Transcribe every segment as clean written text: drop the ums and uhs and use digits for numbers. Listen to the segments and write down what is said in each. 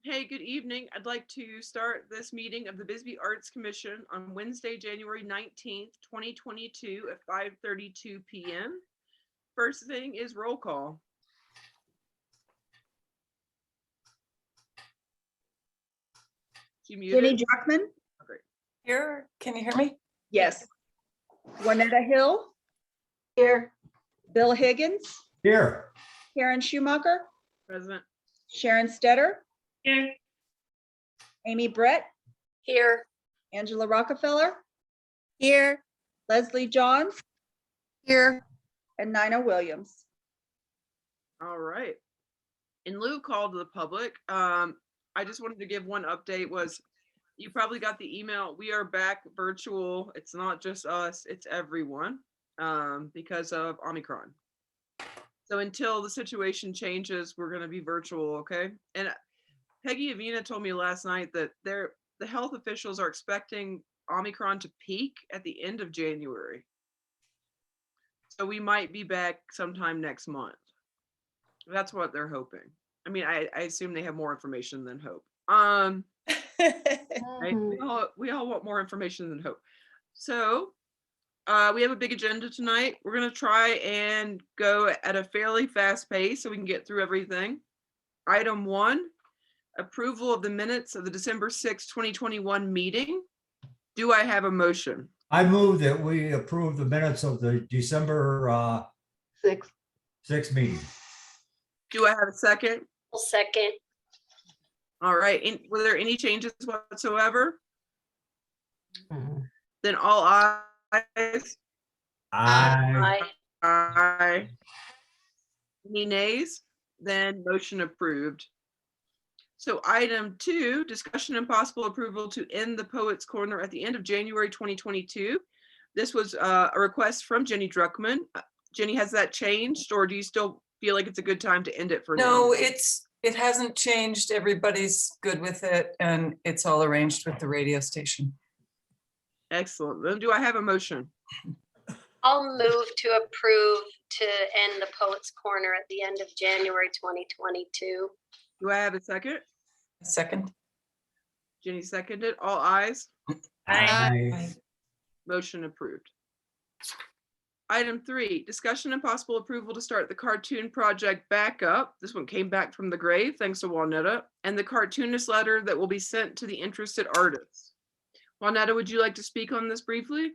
Hey, good evening. I'd like to start this meeting of the Bisbee Arts Commission on Wednesday, January 19th, 2022 at 5:32 p.m. First thing is roll call. She muted. Jenny Druckman? Okay. Here, can you hear me? Yes. Juanetta Hill? Here. Bill Higgins? Here. Karen Schumacher? Present. Sharon Stetter? Here. Amy Brett? Here. Angela Rockefeller? Here. Leslie Johns? Here. And Nina Williams. All right. In lieu of call to the public, I just wanted to give one update. Was you probably got the email. We are back virtual. It's not just us, it's everyone, because of Omicron. So until the situation changes, we're going to be virtual, okay? And Peggy Avina told me last night that the health officials are expecting Omicron to peak at the end of January. So we might be back sometime next month. That's what they're hoping. I mean, I assume they have more information than hope. Right? We all want more information than hope. So we have a big agenda tonight. We're going to try and go at a fairly fast pace so we can get through everything. Item 1, approval of the minutes of the December 6, 2021 meeting. Do I have a motion? I move that we approve the minutes of the December 6th meeting. Do I have a second? I'll second. All right. Were there any changes whatsoever? Then all ayes. Aye. Aye. Any nays? Then motion approved. So item 2, discussion and possible approval to end the Poets Corner at the end of January 2022. This was a request from Jenny Druckman. Jenny, has that changed, or do you still feel like it's a good time to end it for now? No, it hasn't changed. Everybody's good with it, and it's all arranged with the radio station. Excellent. Then do I have a motion? I'll move to approve to end the Poets Corner at the end of January 2022. Do I have a second? Second. Jenny seconded. All ayes. Aye. Motion approved. Item 3, discussion and possible approval to start the cartoon project back up. This one came back from the grave, thanks to Juanetta, and the cartoonist letter that will be sent to the interested artists. Juanetta, would you like to speak on this briefly?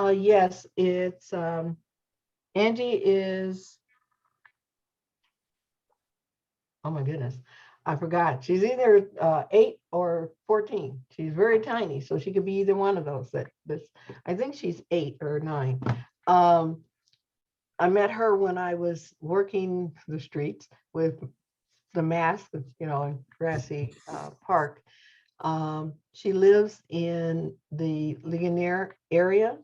Yes, it's Angie is, oh my goodness, I forgot. She's either 8 or 14. She's very tiny, so she could be either one of those. I think she's 8 or 9. I met her when I was working the streets with the mask, in Grassy Park. She lives in the Ligonier area,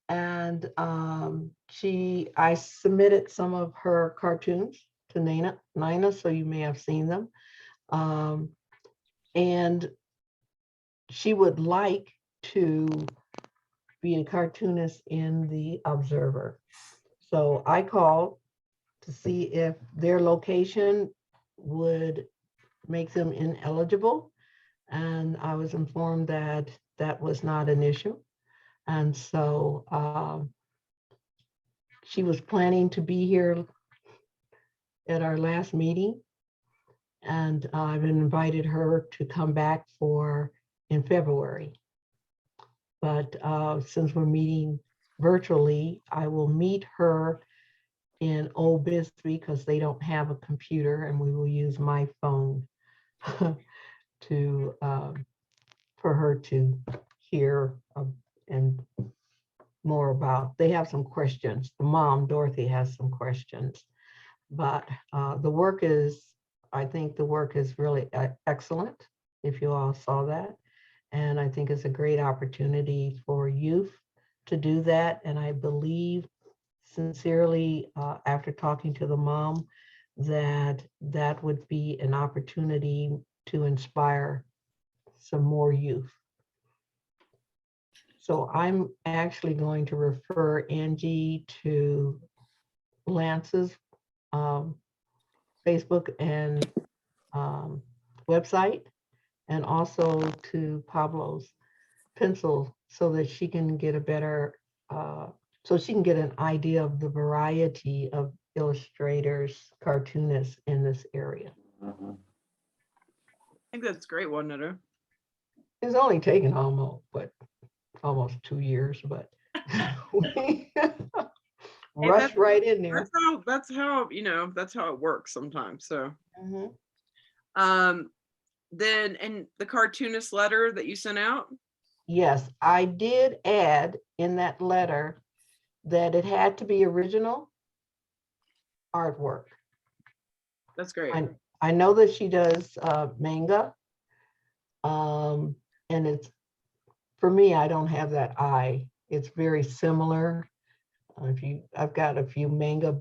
and I submitted some of her cartoons to Nina, so you may have seen them. And she would like to be a cartoonist in the Observer. So I called to see if their location would make them ineligible. And I was informed that that was not an issue. And so she was planning to be here at our last meeting. And I've invited her to come back in February. But since we're meeting virtually, I will meet her in Old Bisbee because they don't have a computer, and we will use my phone for her to hear and more about. They have some questions. The mom, Dorothy, has some questions, but I think the work is really excellent, if you all saw that. And I think it's a great opportunity for youth to do that. And I believe sincerely, after talking to the mom, that that would be an opportunity to inspire some more youth. So I'm actually going to refer Angie to Lance's Facebook and website and also to Pablo's pencil so that she can get a better, so she can get an idea of the variety of illustrators, cartoonists in this area. I think that's great, wasn't it? It's only taken almost 2 years, but we rushed right in there. That's how, that's how it works sometimes. So, Mhm. then, and the cartoonist letter that you sent out. Yes, I did add in that letter that it had to be original artwork. That's great. I know that she does manga. And it's, for me, I don't have that eye. It's very similar. I've got a few manga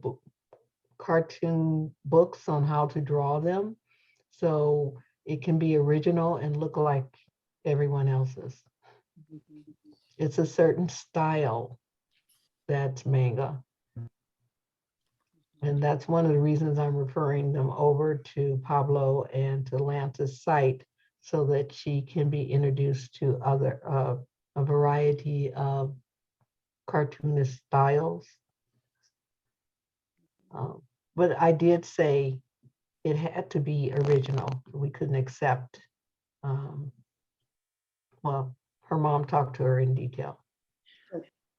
cartoon books on how to draw them. So it can be original and look like everyone else's. It's a certain style that's manga. And that's one of the reasons I'm referring them over to Pablo and to Lance's site so that she can be introduced to a variety of cartoonist styles. But I did say it had to be original. We couldn't accept, well, her mom talked to her in detail.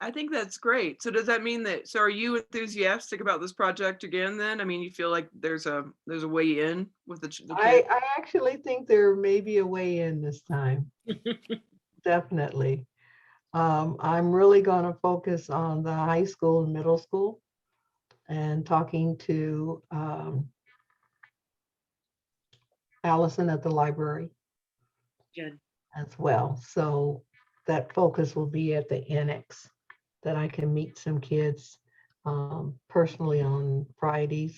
I think that's great. So does that mean that, so are you enthusiastic about this project again then? I mean, you feel like there's a way in with the kids? I actually think there may be a way in this time. Definitely. I'm really going to focus on the high school and middle school and talking to Allison at the library. Good. As well. So that focus will be at the annex, that I can meet some kids personally on Fridays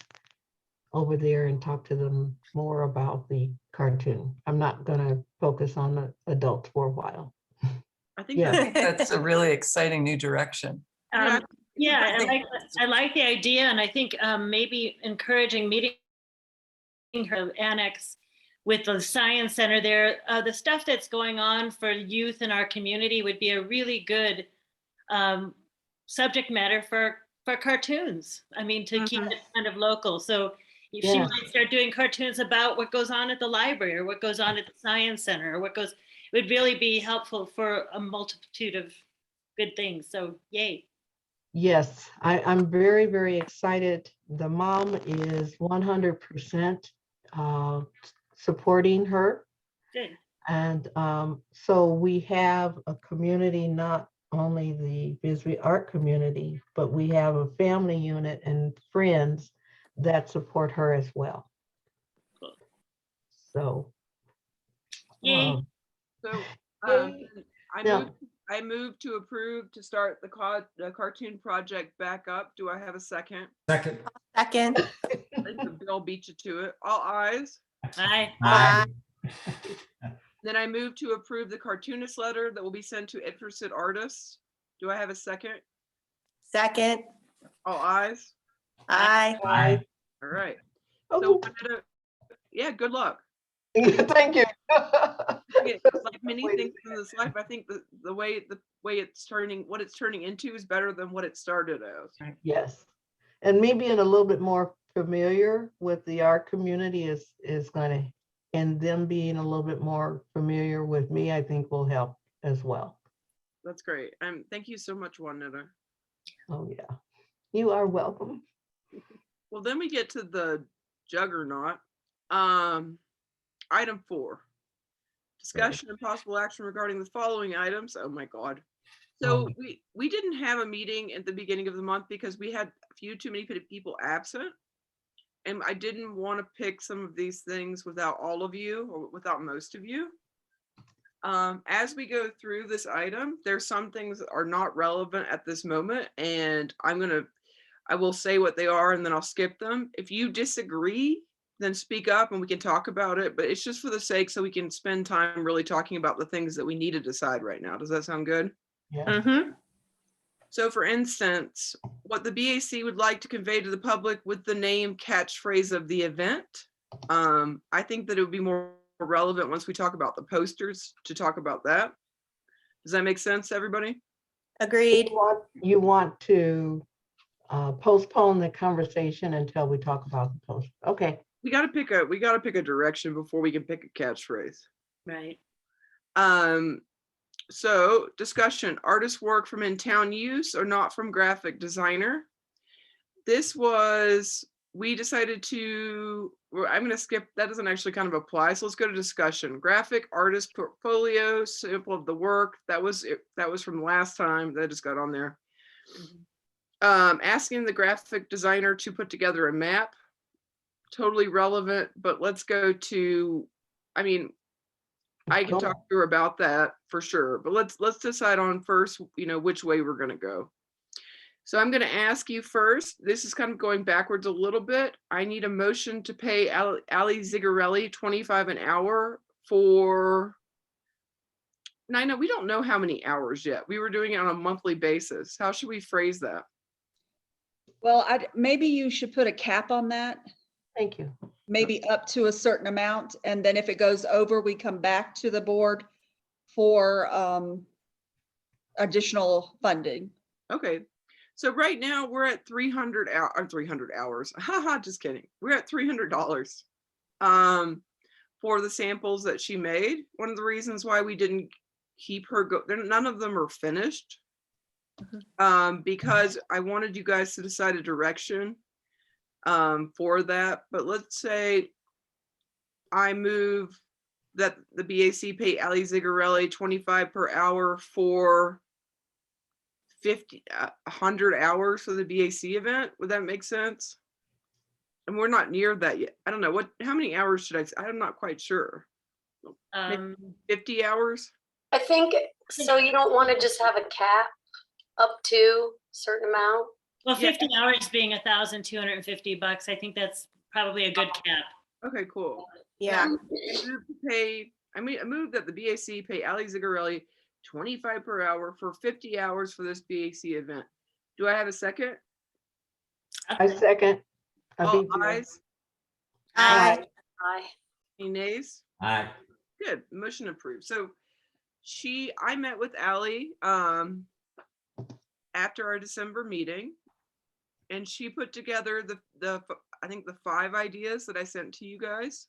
over there and talk to them more about the cartoon. I'm not going to focus on the adults for a while. I think Yeah. That's a really exciting new direction. Yeah, I like the idea, and I think maybe encouraging meeting her annex with the science center there, the stuff that's going on for youth in our community would be a really good subject matter for cartoons. I mean, to keep it kind of local. So if she might start doing cartoons about what goes on at the library or what goes on at the science center or it would really be helpful for a multitude of good things. So yay. Yes, I'm very, very excited. The mom is 100% supporting her. Good. And so we have a community, not only the Bisbee art community, but we have a family unit and friends that support her as well. Cool. So, Yay. so. Yay. I moved to approve to start the cartoon project back up. Do I have a second? Second. Second. I think the bill beat you to it. All ayes. Bye. Aye. Then I move to approve the cartoonist letter that will be sent to interested artists. Do I have a second? Second. All ayes. Aye. Aye. All right. Oh, So yeah, good luck. thank you. Like many things in this life, I think the way it's turning, what it's turning into is better than what it started as. Yes. And me being a little bit more familiar with the art community is going to, and them being a little bit more familiar with me, I think will help as well. That's great. Thank you so much, Juanita. Oh, yeah. You are welcome. Well, then we get to the juggernaut. Item 4. Discussion and possible action regarding the following items. Oh my God. So we didn't have a meeting at the beginning of the month because we had too many people absent. And I didn't want to pick some of these things without all of you or without most of you. As we go through this item, there's some things that are not relevant at this moment, and I will say what they are and then I'll skip them. If you disagree, then speak up and we can talk about it, but it's just for the sake so we can spend time really talking about the things that we need to decide right now. Does that sound good? Yeah. Mm-hmm. So for instance, what the BAC would like to convey to the public with the name catchphrase of the event, I think that it would be more relevant once we talk about the posters to talk about that. Does that make sense, everybody? Agreed. You want to postpone the conversation until we talk about the post. Okay. We gotta pick a direction before we can pick a catchphrase. Right. So discussion, artist work from in-town use or not from graphic designer. This was, we decided to, I'm gonna skip, that doesn't actually kind of apply. So let's go to discussion. Graphic artist portfolio, sample of the work. That was from last time, that just got on there. Asking the graphic designer to put together a map. Totally relevant, but let's go to, I mean, I can talk to her about that for sure, but let's decide on first, which way we're gonna go. So I'm gonna ask you first, this is kind of going backwards a little bit. I need a motion to pay Ali Zigarelli $25 an hour for, Nina, we don't know how many hours yet. We were doing it on a monthly basis. How should we phrase that? Well, maybe you should put a cap on that, Thank you. maybe up to a certain amount. And then if it goes over, we come back to the board for additional funding. Okay, so right now we're at 300 hours. Haha, just kidding. We're at $300 for the samples that she made. One of the reasons why we didn't keep her none of them are finished, because I wanted you guys to decide a direction for that. But let's say I move that the BAC pay Ali Zigarelli $25 per hour for 100 hours for the BAC event. Would that make sense? And we're not near that yet. I don't know how many hours should I say? I'm not quite sure. Maybe 50 hours. I think, so you don't want to just have a cap up to a certain amount? Well, Yeah. 50 hours being $1,250, I think that's probably a good cap. Okay, cool. Yeah. I move that the BAC pay Ali Zigarelli $25 per hour for 50 hours for this BAC event. Do I have a second? I second. All Abibia. ayes? Aye. Aye. Any nays? Aye. Good, motion approved. So I met with Ali after our December meeting, and she put together I think the 5 ideas that I sent to you guys.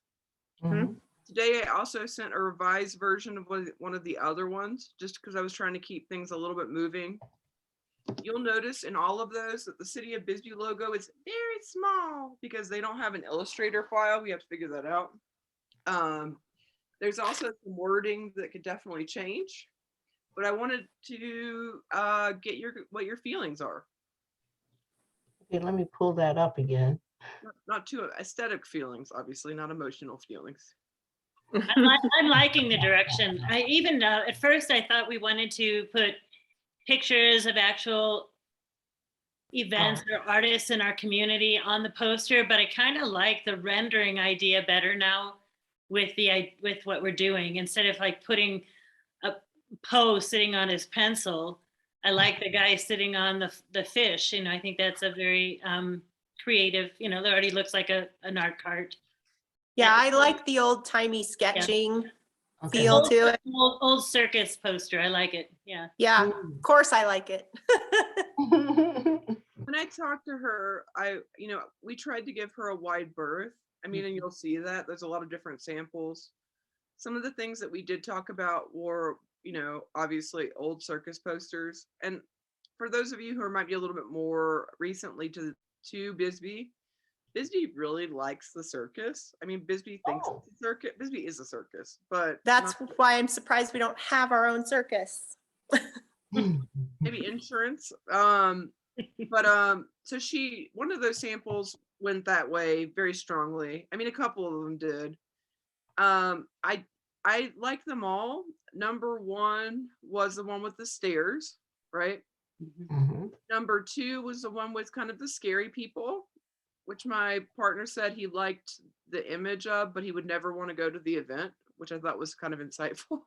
Mhm. Today, I also sent a revised version of one of the other ones, just because I was trying to keep things a little bit moving. You'll notice in all of those that the City of Bisbee logo is very small because they don't have an Illustrator file. We have to figure that out. There's also some wording that could definitely change, but I wanted to get what your feelings are. Okay, let me pull that up again. Not too aesthetic feelings, obviously, not emotional feelings. I'm liking the direction. I even, at first I thought we wanted to put pictures of actual events or artists in our community on the poster, but I kind of like the rendering idea better now with what we're doing. Instead of like putting a Poe sitting on his pencil, I like the guy sitting on the fish. I think that's a very creative, it already looks like an art cart. Yeah, I like the old timey sketching Okay. feel to it. Old circus poster. I like it. Yeah. Yeah, of course I like it. When I talked to her, we tried to give her a wide berth. I mean, and you'll see that there's a lot of different samples. Some of the things that we did talk about were, obviously old circus posters. And for those of you who might be a little bit more recently to Bisbee, Bisbee really likes the circus. I mean, Bisbee thinks it's a circus. Bisbee is a circus, but That's why I'm surprised we don't have our own circus. maybe insurance. So one of those samples went that way very strongly. I mean, a couple of them did. I like them all. Number 1 was the one with the stairs, right? Mhm. Number 2 was the one with kind of the scary people, which my partner said he liked the image of, but he would never want to go to the event, which I thought was kind of insightful.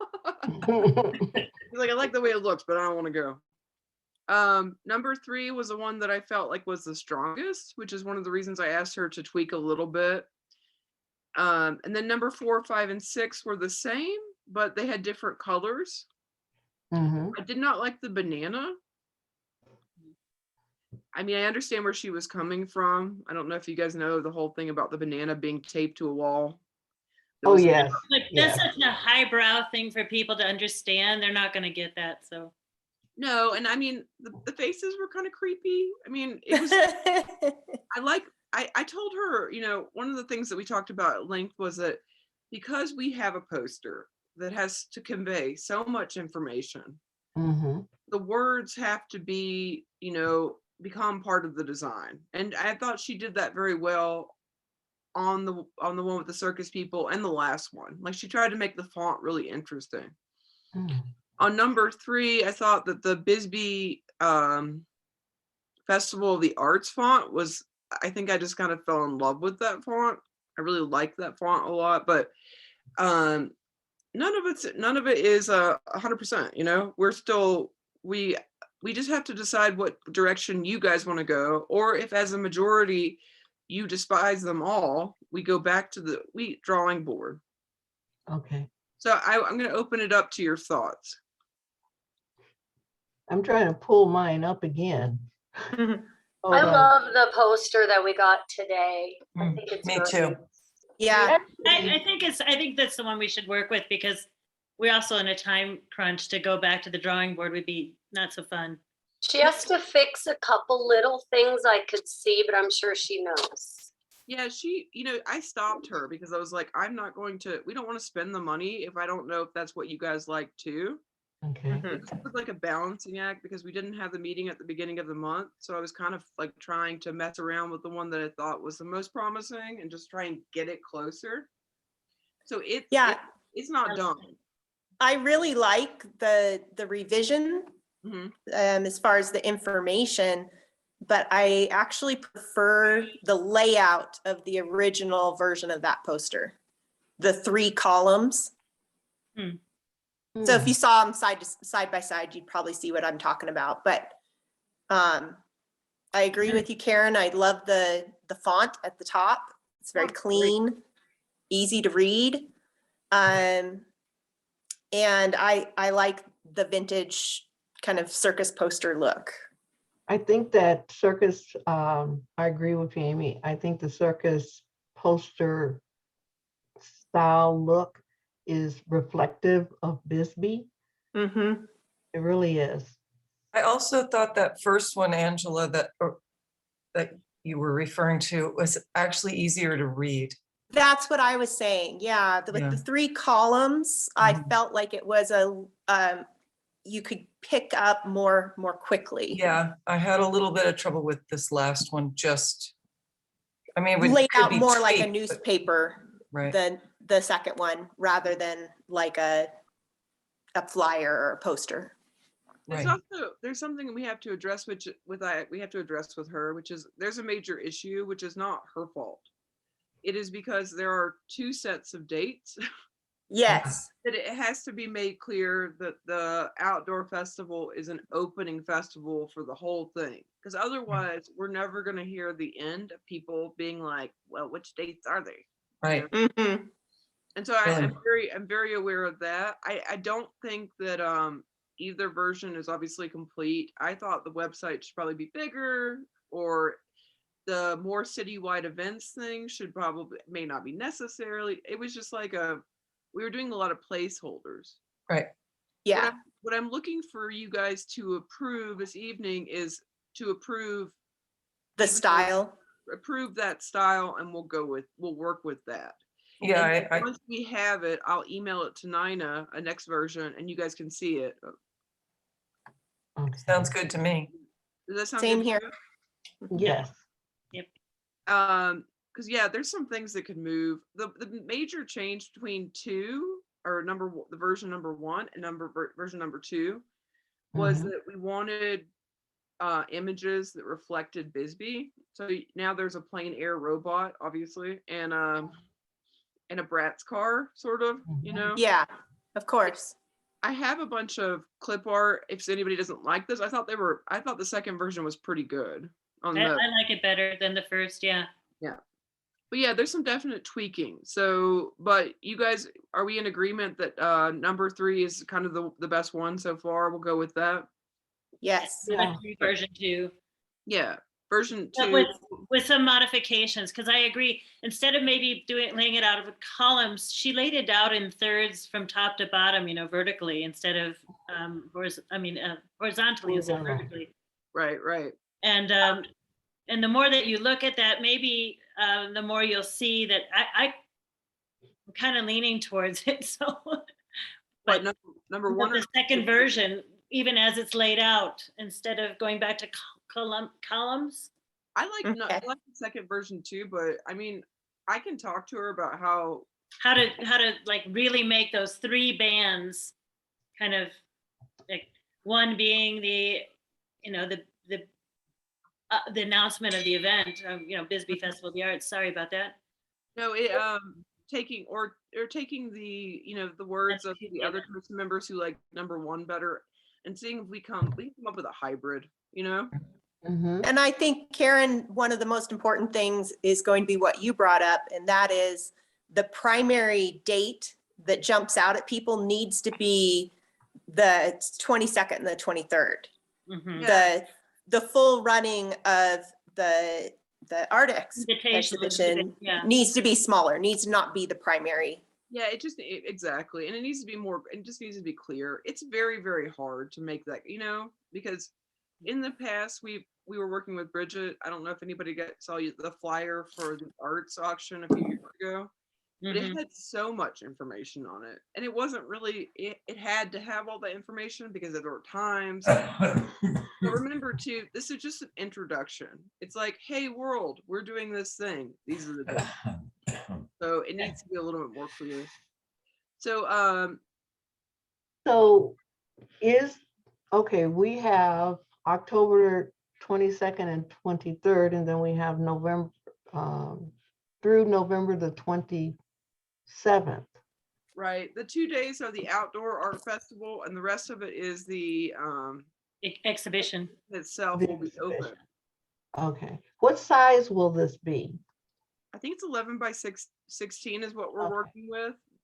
He's like, I like the way it looks, but I don't want to go. Number 3 was the one that I felt like was the strongest, which is one of the reasons I asked her to tweak a little bit. And then number 4, 5, and 6 were the same, but they had different colors. Mhm. I did not like the banana. I mean, I understand where she was coming from. I don't know if you guys know the whole thing about the banana being taped to a wall. That Oh, was- yes. Like, Yeah. that's such a highbrow thing for people to understand. They're not gonna get that, so. No, and I mean, the faces were kind of creepy. I mean, it was, I told her, you know, one of the things that we talked about at length was that because we have a poster that has to convey so much information, Mhm. the words have to be, you know, become part of the design. And I thought she did that very well on the one with the circus people and the last one. Like she tried to make the font really interesting. Mm. On number 3, I thought that the Bisbee Festival of the Arts font was, I think I just kind of fell in love with that font. I really like that font a lot, but none of it is 100%, you know. We're still, we just have to decide what direction you guys want to go, or if as a majority you despise them all, we go back to the drawing board. Okay. So I'm going to open it up to your thoughts. I'm trying to pull mine up again. I Hold on. love the poster that we got today. I think it's Me great. too. Yeah, I think that's the one we should work with, because we're also in a time crunch. To go back to the drawing board would be not so fun. She has to fix a couple little things I could see, but I'm sure she knows. Yeah, she, you know, I stopped her because I was like, we don't want to spend the money if I don't know if that's what you guys like too. Okay. It was like a balancing act because we didn't have the meeting at the beginning of the month. So I was kind of like trying to mess around with the one that I thought was the most promising and just try and get it closer. So it's not done. I really like the revision Mhm. as far as the information, but I actually prefer the layout of the original version of that poster. The 3 columns. So if you saw them side by side, you'd probably see what I'm talking about. But I agree with you, Karen. I love the font at the top. It's very clean, easy to read. And I like the vintage kind of circus poster look. I think that circus, I agree with you, Amy. I think the circus poster style look is reflective of Bisbee. Mm-hmm. It really is. I also thought that first one, Angela, that you were referring to was actually easier to read. That's what I was saying. Yeah, with Yeah. the 3 columns, I Mhm. felt like it was you could pick up more quickly. Yeah, I had a little bit of trouble with this last one, I mean, it would- Laid could out be more like a tweaked, but- newspaper Right. than the second one, rather than like a flyer or a poster. There's Right. also, there's something we have to address, we have to address with her, which is there's a major issue, which is not her fault. It is because there are 2 sets of dates. Yes. That it has to be made clear that the outdoor festival is an opening festival for the whole thing. Because otherwise, we're never going to hear the end of people being like, well, which dates are they? Right. Mm-hmm. And so Really. I'm very aware of that. I don't think that either version is obviously complete. I thought the website should probably be bigger, or the more citywide events thing may not be necessarily. It was just like we were doing a lot of placeholders. Right. Yeah. What I'm looking for you guys to approve this evening is to approve The style. that style, and we'll work with that. Yeah, And I once we have it, I'll email it to Nina, a next version, and you guys can see it. Okay. sounds good to me. Does that sound Same good here. to Yes. you? Because there's some things that could move. The major change between 2 or the version number 1 and version number 2 was Mhm. that we wanted images that reflected Bisbee. So now there's a plein air robot, obviously, and a Bratz car, sort of, you know. Yeah, of course. I have a bunch of clip art. If anybody doesn't like this, I thought the second version was pretty good. I like it better than the first. Yeah. But yeah, there's some definite tweaking. So, but you guys, are we in agreement that number 3 is kind of the best one so far? We'll go with that. Yes. We like to do version 2. Yeah, version But 2. with some modifications, because I agree, instead of maybe laying it out of columns, she laid it out in thirds from top to bottom, vertically instead of, horizontally instead of Horizontal. vertically. Right. And the more that you look at that, maybe the more you'll see that I'm kind of leaning towards it. So, But but number 1 or the second version, even as it's laid out, instead of going back to columns. I like Okay. I like the second version too, but I mean, I can talk to her about how How to like really make those 3 bands kind of like one being the the announcement of the event, Bisbee Festival of the Arts. Sorry about that. no, it taking or taking the the words of the other commission members who like number 1 better and seeing if we can come up with a hybrid, Mhm. And I think, Karen, one of the most important things is going to be what you brought up, and that is the primary date that jumps out at people needs to be the 22nd and the 23rd. Mhm. Yeah. The full running of the art Invitation, exhibition yeah. needs to be smaller, needs to not be the primary. Yeah, exactly. And it needs to be more, it just needs to be clear. It's very, very hard to make that, because in the past we were working with Bridget. I don't know if anybody saw the flyer for the arts auction a few years ago, but it Mhm. had so much information on it. And it wasn't really, it had to have all the information because there were times. But remember too, this is just an introduction. It's like, hey world, we're doing this thing. These are the dates. So it needs to be a little bit more clear. So So okay, we have October 22nd and 23rd, and then we have November, through November the 27th. right, the 2 days are the outdoor art festival and the rest of it is the Exhibition. itself The will be open. exhibition. Okay, what size will this be? I think it's 11 by 16 is what we're Okay. working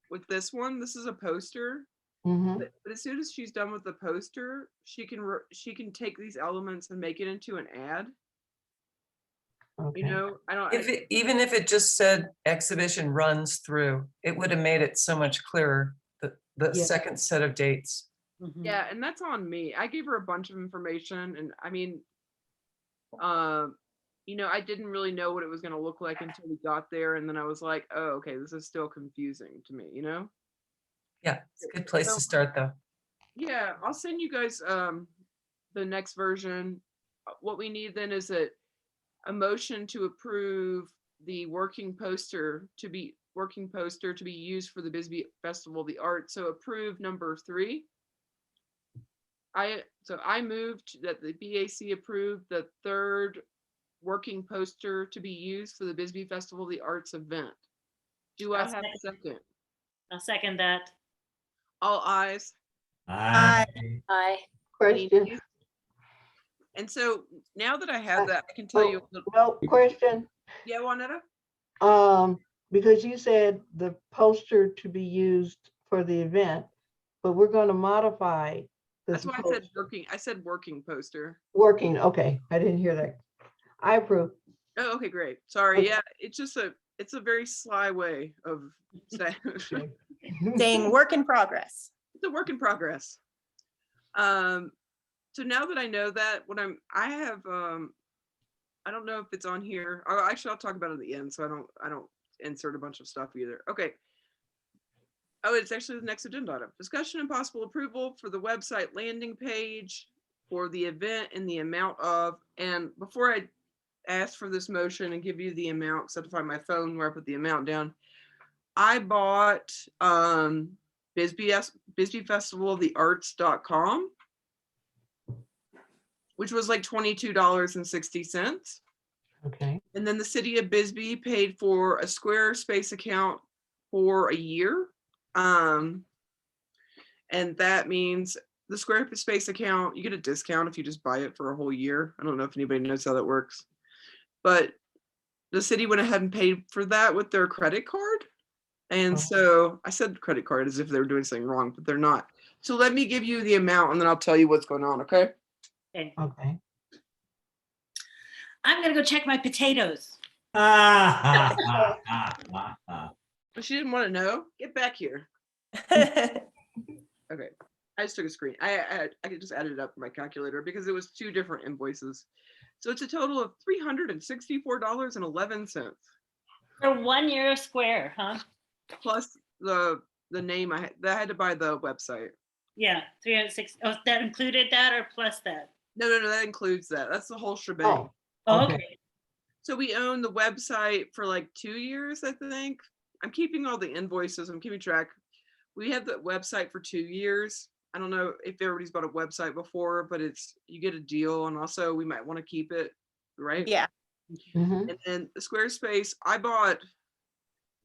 with this one. This is a poster. Mhm. But as soon as she's done with the poster, she can take these elements and make it into an ad. Okay. Even if it just said exhibition runs through, it would have made it so much clearer, the Yeah. second set of dates. Mhm. Yeah, and that's on me. I gave her a bunch of information, and I mean, I didn't really know what it was going to look like until we got there, and then I was like, oh, okay, this is still confusing to me, Yeah, it's a good place to start though. Yeah, I'll send you guys the next version. What we need then is a motion to approve the working poster to be used for the Bisbee Festival of the Arts. So approve number 3. I moved that the BAC approved the 3rd working poster to be used for the Bisbee Festival of the Arts event. Do I I'll have a second? I'll second that. All ayes. Aye. Aye. Question? And so now that I have that, I can tell you. No, question. Yeah, Juanetta? Because you said the poster to be used for the event, but we're going to modify this. That's why I said working. I said working poster. Working, okay, I didn't hear that. I approve. Oh, okay, great. Sorry. Okay. Yeah, it's a very sly way of saying Okay. Saying work in progress. it's a work in progress. So now that I know that, I don't know if it's on here. Oh, actually, I'll talk about it at the end, so I don't insert a bunch of stuff either. Okay. Oh, it's actually the next agenda item. Discussion and possible approval for the website landing page for the event and the amount of, and before I ask for this motion and give you the amount, because I have to find my phone where I put the amount down. I bought Bisbee Festival of the Arts.com, which was like $22.60. Okay, And then the city of Bisbee paid for a Squarespace account for a year. And that means the Squarespace account, you get a discount if you just buy it for a whole year. I don't know if anybody knows how that works. But the city went ahead and paid for that with their credit card. And Oh. so I said credit card as if they were doing something wrong, but they're not. So let me give you the amount and then I'll tell you what's going on, okay? Okay. Okay. I'm gonna go check my potatoes. But she didn't want to know. Get back here. Okay. I just took a screen. I could just add it up in my calculator because it was 2 different invoices. So it's a total of $364.11 For 1 euro square, huh? plus the name I had to buy the website. Yeah, 306. Oh, that included that or plus that? No, that includes that. That's the whole shebang. Oh, Oh, Okay. okay. So we own the website for like 2 years, I think. I'm keeping all the invoices. I'm keeping track. We had the website for 2 years. I don't know if everybody's bought a website before, but you get a deal, and also we might want to keep it, right? Yeah, Mhm. And then the Squarespace, I bought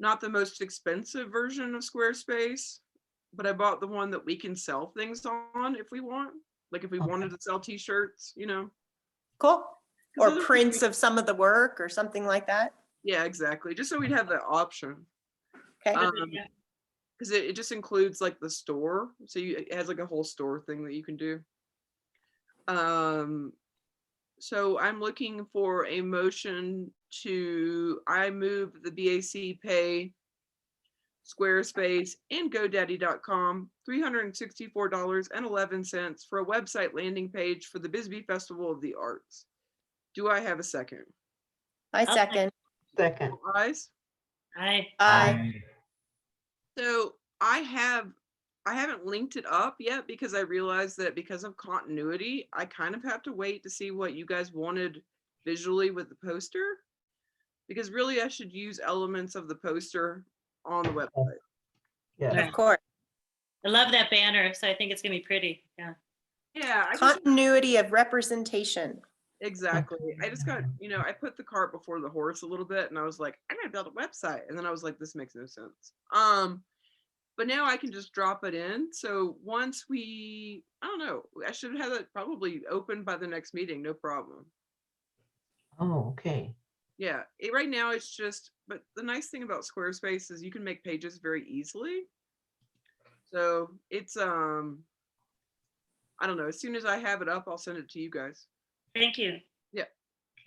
not the most expensive version of Squarespace, but I bought the one that we can sell things on if we want. Like if we Okay. wanted to sell t-shirts, cool. 'Cause Or other prints people- of some of the work or something like that. Yeah, exactly. Just so we'd have that option. Okay. Yeah. Because it just includes like the store. So it has like a whole store thing that you can do. So I'm looking for a motion I move the BAC pay Squarespace and GoDaddy.com $364.11 for a website landing page for the Bisbee Festival of the Arts. Do I have a second? I second. Second. All eyes? Aye. So I haven't linked it up yet because I realized that because of continuity, I kind of have to wait to see what you guys wanted visually with the poster. Because really I should use elements of the poster on the website. Yeah. Right. Of course. I love that banner, so I think it's gonna be pretty. Yeah. Yeah, Continuity of representation. exactly. I just got, I put the cart before the horse a little bit and I was like, I'm gonna build a website. And then I was like, this makes no sense. But now I can just drop it in. So once I don't know, I should have it probably open by the next meeting, no problem. Oh, okay. Yeah, right now it's just, but the nice thing about Squarespace is you can make pages very easily. So it's, I don't know, as soon as I have it up, I'll send it to you guys. Thank you.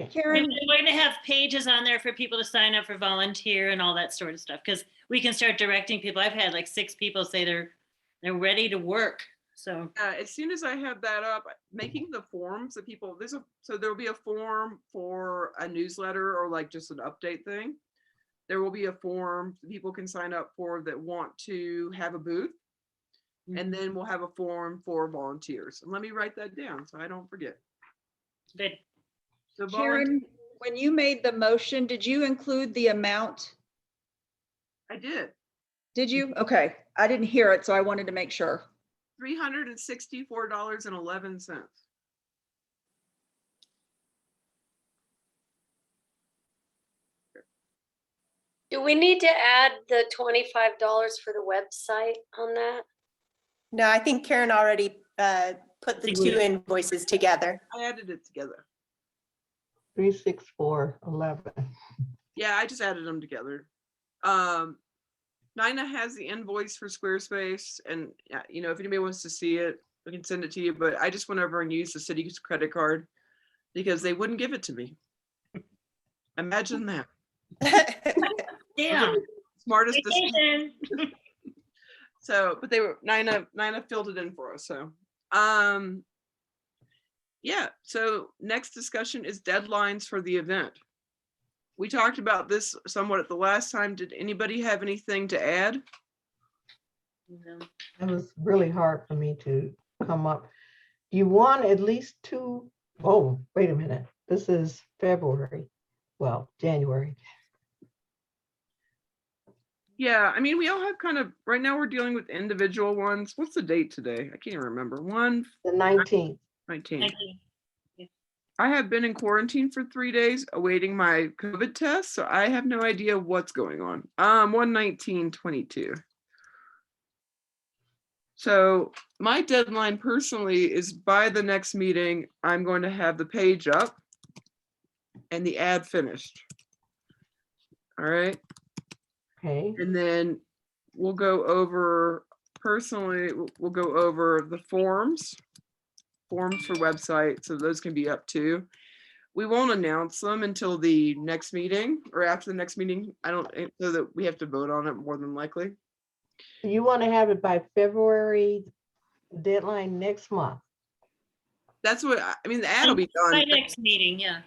Karen, We're gonna have pages on there for people to sign up for volunteer and all that sort of stuff, because we can start directing people. I've had like 6 people say they're ready to work. So As soon as I have that up, making the forms that people, so there'll be a form for a newsletter or like just an update thing. There will be a form that people can sign up for that want to have a booth. And then we'll have a form for volunteers. And let me write that down so I don't forget. good. So Karen, when you made the motion, did you include the amount? I did. Did you? Okay, I didn't hear it, so I wanted to make sure. $364.11. Do we need to add the $25 for the website on that? No, I think Karen already put the 2 invoices together. I added it together. 36411. Yeah, I just added them together. Nina has the invoice for Squarespace, and if anybody wants to see it, we can send it to you. But I just went over and used the city's credit card because they wouldn't give it to me. Imagine that. Damn. Smartest decision. Vacation. So, but Nina filled it in for us. So, yeah. So next discussion is deadlines for the event. We talked about this somewhat at the last time. Did anybody have anything to add? No. It was really hard for me to come up. You want at least 2. Oh, wait a minute. This is February. Well, January. Yeah, I mean, we all have right now we're dealing with individual ones. What's the date today? I can't even remember. The 19th. 19. Thank you. I have been in quarantine for 3 days awaiting my COVID test, so I have no idea what's going on. 1/19/22. So my deadline personally is by the next meeting, I'm going to have the page up and the ad finished. All right. Okay, And then we'll go over, personally, we'll go over the forms for website, so those can be up too. We won't announce them until the next meeting or after the next meeting. I don't, so that we have to vote on it more than likely. you want to have it by February deadline next month That's what, I mean, the ad will be done. By next meeting, yeah.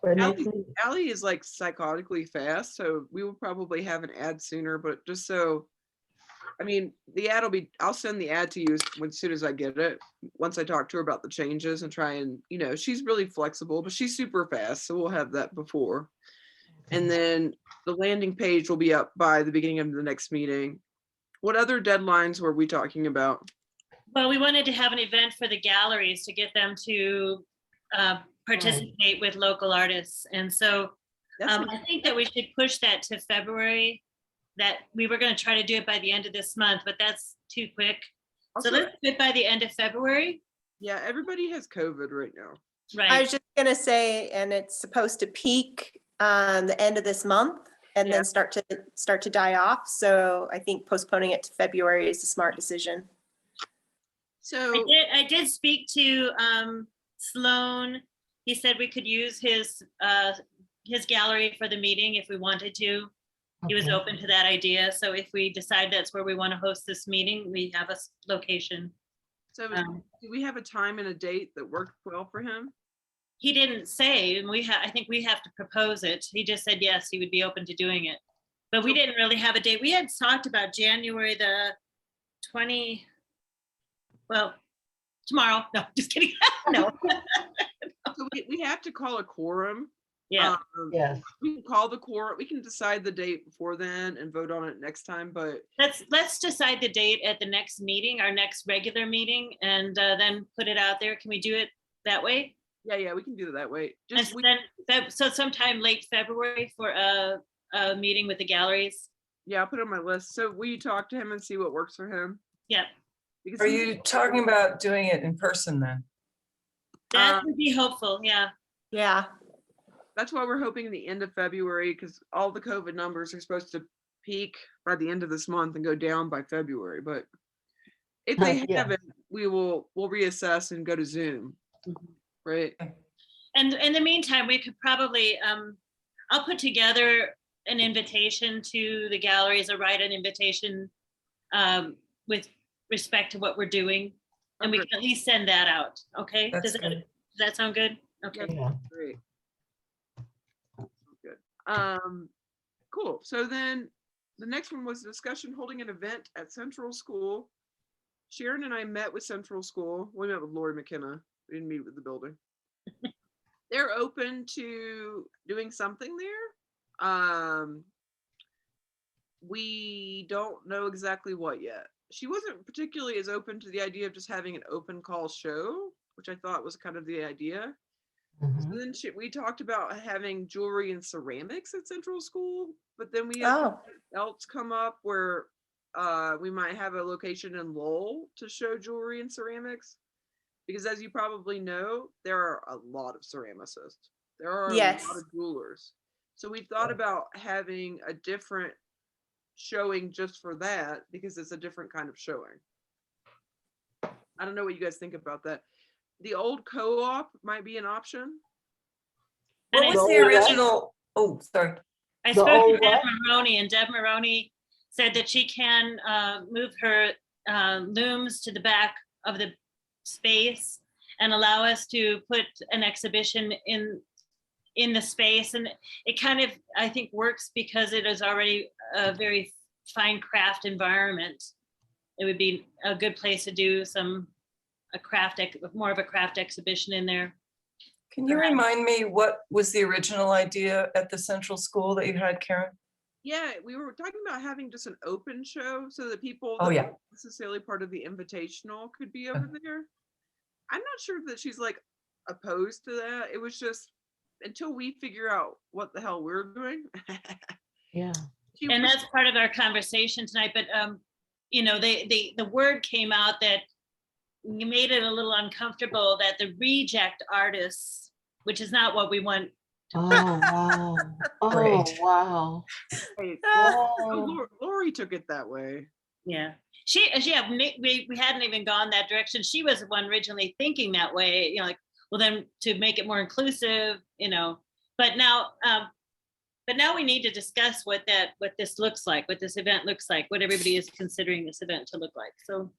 or next Allie, meeting? Allie is like psychotically fast, so we will probably have an ad sooner, but just so, I mean, the ad will be, I'll send the ad to you as soon as I get it. Once I talk to her about the changes and try and, you know, she's really flexible, but she's super fast, so we'll have that before. And then the landing page will be up by the beginning of the next meeting. What other deadlines were we talking about? Well, we wanted to have an event for the galleries to get them to participate with local artists. And so That's I think that we should push that to February, that we were going to try to do it by the end of this month, but that's too quick. So also, let's do it by the end of February, yeah, everybody has COVID right now. I right? was just gonna say, and it's supposed to peak the end of this month and Yeah. then start to die off. So I think postponing it to February is a smart decision. So I did speak to Sloan. He said we could use his gallery for the meeting if we wanted to. He was Okay. open to that idea. So if we decide that's where we want to host this meeting, we have a location. So Um, do we have a time and a date that worked well for him? He didn't say, and I think we have to propose it. He just said, yes, he would be open to doing it. But we didn't really have a date. We had talked about January the 20, well, tomorrow. No, just kidding. No. So we have to call a quorum. Yeah. Yes, We can call the quorum. We can decide the date before then and vote on it next time, but Let's decide the date at the next meeting, our next regular meeting, and then put it out there. Can we do it that way? yeah, we can do it that way. And Just, so sometime late February for a meeting with the galleries. yeah, I'll put it on my list. So will you talk to him and see what works for him? Yep. Because Are he- you talking about doing it in person then? That would be hopeful. Yeah. Yeah. That's why we're hoping the end of February, because all the COVID numbers are supposed to peak by the end of this month and go down by February. But if they Yeah. haven't, we'll reassess and go to Zoom. Right. And in the meantime, we could probably, I'll put together an invitation to the galleries, or write an invitation with respect to what we're doing. And we Okay. can at least send that out. Okay? That's Does good. that sound good? Okay. yeah. Great. Good. Cool. So then the next one was discussion holding an event at Central School. Sharon and I met with Central School. We met with Laurie McKenna. We didn't meet with the building. They're open to doing something there. We don't know exactly what yet. She wasn't particularly as open to the idea of just having an open call show, which I thought was kind of the idea. Mhm. So then we talked about having jewelry and ceramics at Central School, but then we had Oh, something else come up where we might have a location in Lowell to show jewelry and ceramics. Because as you probably know, there are a lot of ceramicists. There are a Yes. lot of jewelers. So we thought about having a different showing just for that, because it's a different kind of showing. I don't know what you guys think about that. The old co-op might be an option. What And was the The old what? original? Oh, sorry. I The spoke to old Deb what? Maroney, and Deb Maroney said that she can move her looms to the back of the space and allow us to put an exhibition in the space. And it kind of, I think, works because it is already a very fine craft environment. It would be a good place to do more of a craft exhibition in there. Can you remind me what was the original idea at the Central School that you had, Karen? Yeah, we were talking about having just an open show so that people Oh, that yeah. weren't necessarily part of the invitational could be over there. I'm not sure that she's like opposed to that. It was just until we figure out what the hell we're doing. Yeah. And that's part of our conversation tonight, but the word came out that you made it a little uncomfortable that the reject artists, which is not what we want Oh, wow. Oh, Great. wow. Hey, Oh, Lori took it that way. Yeah. Yeah, we hadn't even gone that direction. She was the one originally thinking that way, you know, like, well, then to make it more inclusive, you know, but now we need to discuss what this looks like, what this event looks like, what everybody is considering this event to look like. So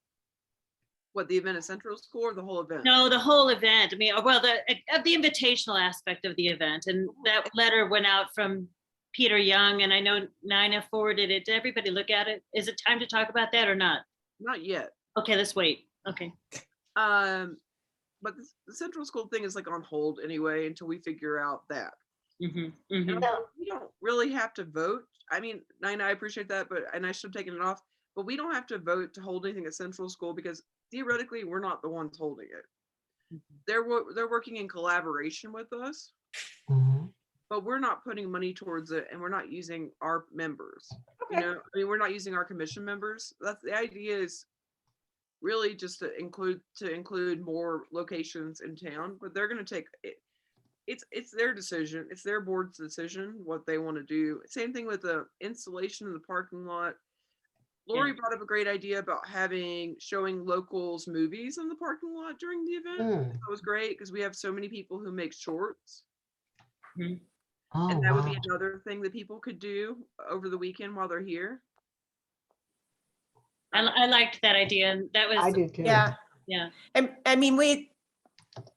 What, the event at Central School or the whole event? no, the whole event. I mean, well, the invitational aspect of the event, and that letter went out from Peter Young, and I know Nina forwarded it. Did everybody look at it? Is it time to talk about that or not? Not yet. Okay, let's wait. Okay. But the Central School thing is like on hold anyway until we figure out that. Mhm, And mhm. also, we don't really have to vote. I mean, Nina, I appreciate that, and I should have taken it off. But we don't have to vote to hold anything at Central School because theoretically we're not the ones holding it. They're working in collaboration with us, mhm. but we're not putting money towards it, and we're not using our members. You Okay. know, I mean, we're not using our commission members. That's the idea, is really just to include more locations in town, but they're going to take it. It's their decision. It's their board's decision what they want to do. Same thing with the installation of the parking lot. Lori brought up a great idea about showing locals movies in the parking lot during the event. Mm. That was great because we have so many people who make shorts, Oh, and that would wow. be another thing that people could do over the weekend while they're here. I liked that idea, and that I was, do too. Yeah. yeah. And I mean,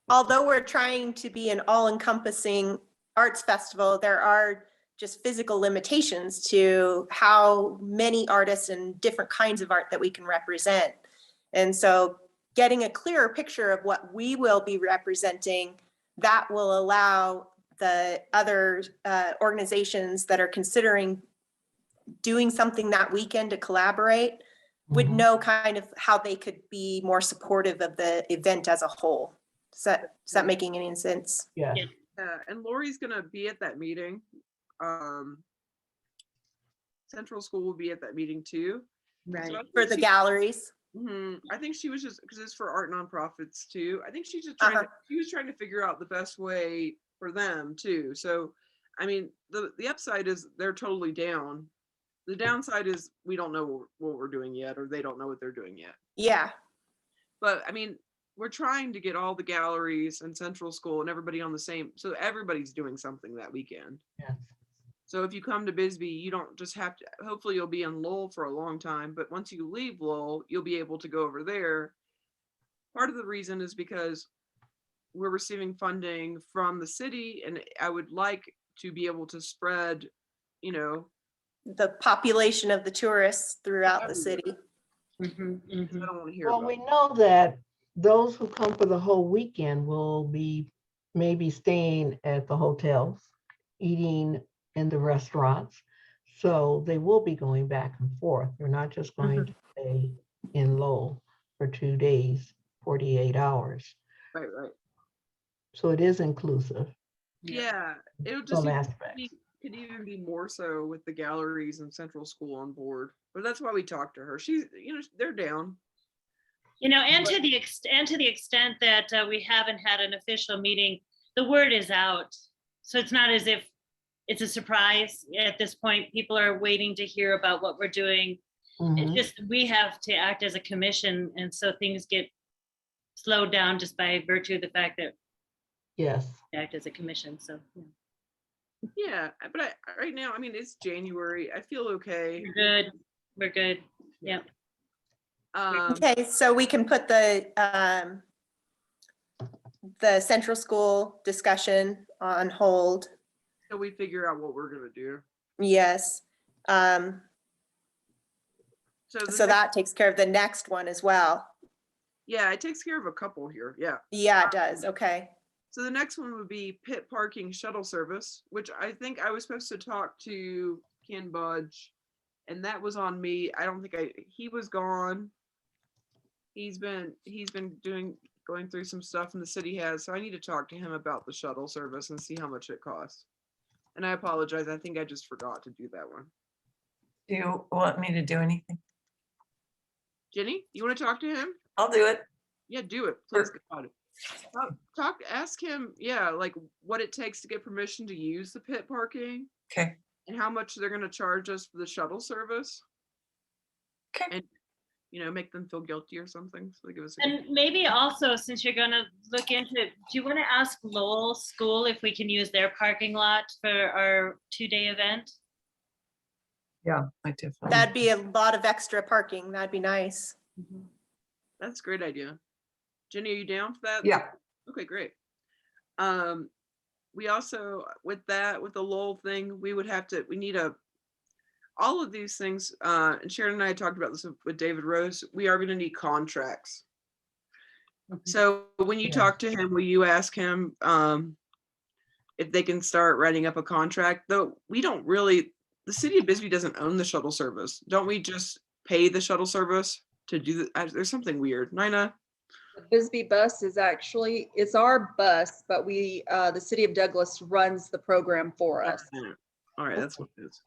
although we're trying to be an all-encompassing arts festival, there are just physical limitations to how many artists and different kinds of art that we can represent. And so getting a clearer picture of what we will be representing, that will allow the other organizations that are considering doing something that weekend to collaborate would Mhm. know kind of how they could be more supportive of the event as a whole. Is that making any sense? Yes. And Lori's gonna be at that meeting. Central School will be at that meeting too. Right. So I For think the galleries? I think she was just, because it's for art nonprofits too. I think she's just she was trying to figure out the best way for them too. So, I mean, the upside is they're totally down. The downside is we don't know what we're doing yet, or they don't know what they're doing yet. Yeah. But I mean, we're trying to get all the galleries and Central School and everybody on the same, so everybody's doing something that weekend. Yes. So if you come to Bisbee, you don't just have to, hopefully you'll be in Lowell for a long time, but once you leave Lowell, you'll be able to go over there. Part of the reason is because we're receiving funding from the city, and I would like to be able to spread, you know, The population of the tourists throughout the city. Mhm, I mhm. don't want to hear Well, about we know that those who come for the whole weekend will be maybe staying at the hotels, eating in the restaurants. So they will be going back and forth. They're not just going to stay in Lowell for 2 days, 48 hours. Right. So it is inclusive, Yeah, it'll just some even aspects. could even be more so with the galleries and Central School on board. But that's why we talked to her. She's, you know, they're down. You know, and to the extent that we haven't had an official meeting, the word is out. So it's not as if it's a surprise at this point. People are waiting to hear about what we're doing. It's Mhm. just we have to act as a commission, and so things get slowed down just by virtue of the fact that Yes. we act as a commission. So yeah. Yeah, but right now, I mean, it's January. I feel okay. We're good. We're good. Yep. Okay, so we can put the central school discussion on hold. So we figure out what we're gonna do. Yes. So So that takes care of the next one as well. yeah, it takes care of a couple here. Yeah. Yeah, it does. Okay. So the next one would be pit parking shuttle service, which I think I was supposed to talk to Ken Budge, and that was on me. I don't think he was gone. He's been going through some stuff in the city has, so I need to talk to him about the shuttle service and see how much it costs. And I apologize. I think I just forgot to do that one. Do you want me to do anything? Jenny, you want to talk to him? I'll do it. Yeah, do it. Please, God. Ask him, yeah, like what it takes to get permission to use the pit parking Okay, and how much they're gonna charge us for the shuttle service. Okay. And, make them feel guilty or something, so they give us a. And maybe also, since you're gonna look into it, do you want to ask Lowell School if we can use their parking lot for our 2-day event? yeah, I definitely. That'd be a lot of extra parking. That'd be nice. That's a great idea. Jenny, are you down for that? Yeah, Okay, great. We also, with the Lowell thing, we need all of these things, and Sharon and I talked about this with David Rose, we are gonna need contracts. So when you Yeah. talk to him, will you ask him, if they can start writing up a contract? Though we don't really, the city of Bisbee doesn't own the shuttle service. Don't we just pay the shuttle service to do there's something weird. Nina? The Bisbee bus is actually, it's our bus, but the city of Douglas runs the program for us. All right, that's what it is.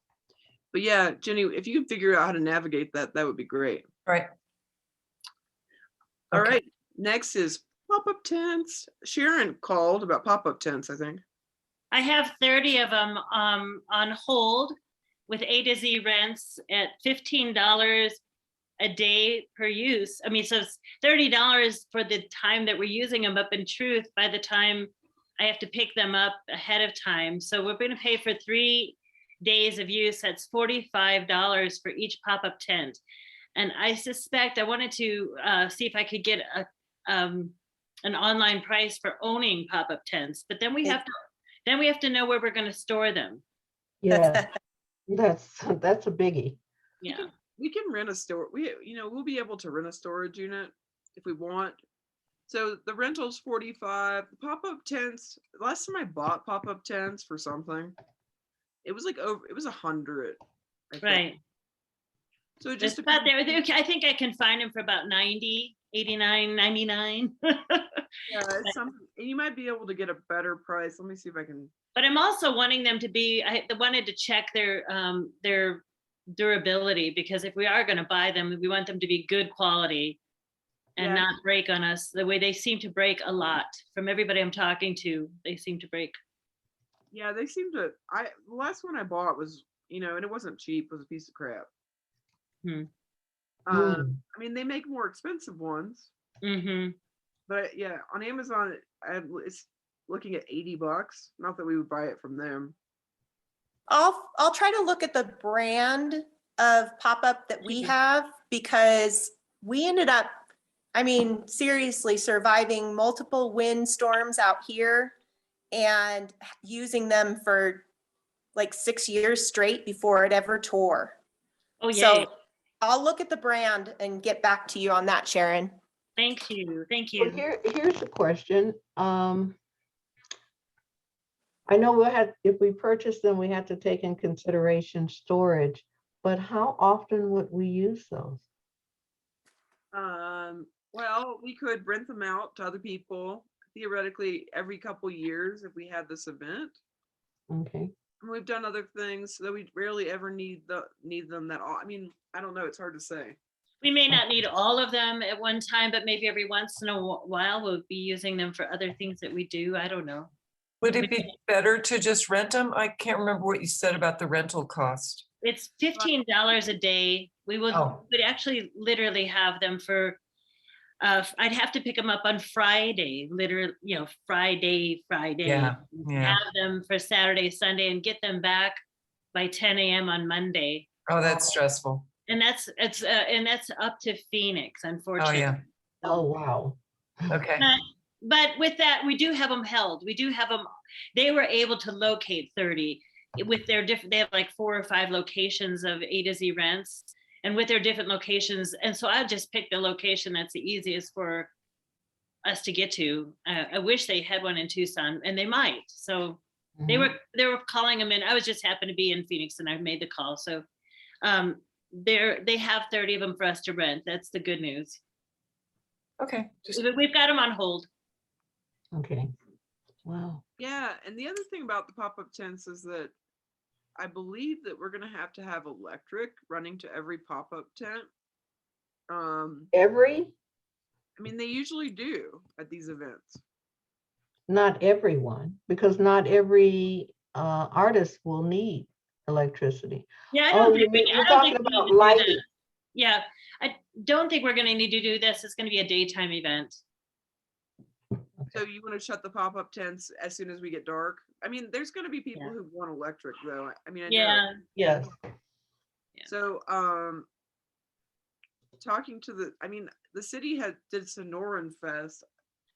But yeah, Jenny, if you can figure out how to navigate that, that would be great. right. All Okay. right, next is pop-up tents. Sharon called about pop-up tents, I think. I have 30 of them on hold with A to Z rents at $15 a day per use. I mean, so it's $30 for the time that we're using them, but in truth, by the time I have to pick them up ahead of time. So we're going to pay for 3 days of use. That's $45 for each pop-up tent. And I suspect I wanted to see if I could get an online price for owning pop-up tents, but then we have to know where we're going to store them. Yeah, that's a biggie. Yeah. We can rent a store. We'll be able to rent a storage unit if we want. So the rental's 45. The pop-up tents, last time I bought pop-up tents for something, it was it was 100. I think. Right. So it Just just about depends. there. I think I can find them for about 90, 89, 99. Yeah, it's something, and you might be able to get a better price. Let me see if I can. But I'm also wanting them to be, I wanted to check their durability, because if we are going to buy them, we want them to be good quality and Yeah. not break on us the way they seem to break a lot. From everybody I'm talking to, they seem to break. Yeah, they seem to. The last one I bought was, and it wasn't cheap. It was a piece of crap. Hmm. I mean, they make more expensive ones, Mm-hmm. but yeah, on Amazon, it's looking at $80. Not that we would buy it from them. I'll try to look at the brand of pop-up that we have, because we ended up, I mean, seriously surviving multiple wind storms out here and using them for like 6 years straight before it ever tore. Oh, yeah. So I'll look at the brand and get back to you on that, Sharon. Thank you. Thank Well, you. here's a question. I know if we purchase them, we have to take in consideration storage, but how often would we use those? Well, we could rent them out to other people theoretically every couple years if we had this event. Okay. And we've done other things that we rarely ever need them that all. I mean, I don't know. It's hard to say. We may not need all of them at one time, but maybe every once in a while we'll be using them for other things that we do. I don't know. Would it be better to just rent them? I can't remember what you said about the rental cost. It's $15 a day. We would actually literally have them for, I'd have to pick them up on Friday, literally, Friday. Yeah. Have them for Saturday, Sunday, and get them back by 10 a.m. on Monday. Oh, that's stressful. And that's up to Phoenix, Oh, unfortunately. yeah. Oh, wow. Okay. But with that, we do have them held. We do have them. They were able to locate 30 with their different. They have like 4 or 5 locations of A to Z rents, and with their different locations. And so I just picked the location that's the easiest for us to get to. I wish they had one in Tucson, and they might. So they were calling them in. I was just happened to be in Phoenix, and I made the call. So they have 30 of them for us to rent. That's the good news. Okay. We've got them on hold. Okay. Wow. Yeah, and the other thing about the pop-up tents is that I believe that we're gonna have to have electric running to every pop-up tent. Every? I mean, they usually do at these events. Not everyone, because not every artist will need electricity. Yeah, I Oh, don't think we, you're I don't talking think we need about to do that. lighting. Yeah, I don't think we're gonna need to do this. It's gonna be a daytime event. So you want to shut the pop-up tents as soon as we get dark? I mean, there's going to be people Yeah. who want electric though. I mean, I know. Yeah, Yes. So, talking to the, I mean, the city did Sonoran Fest.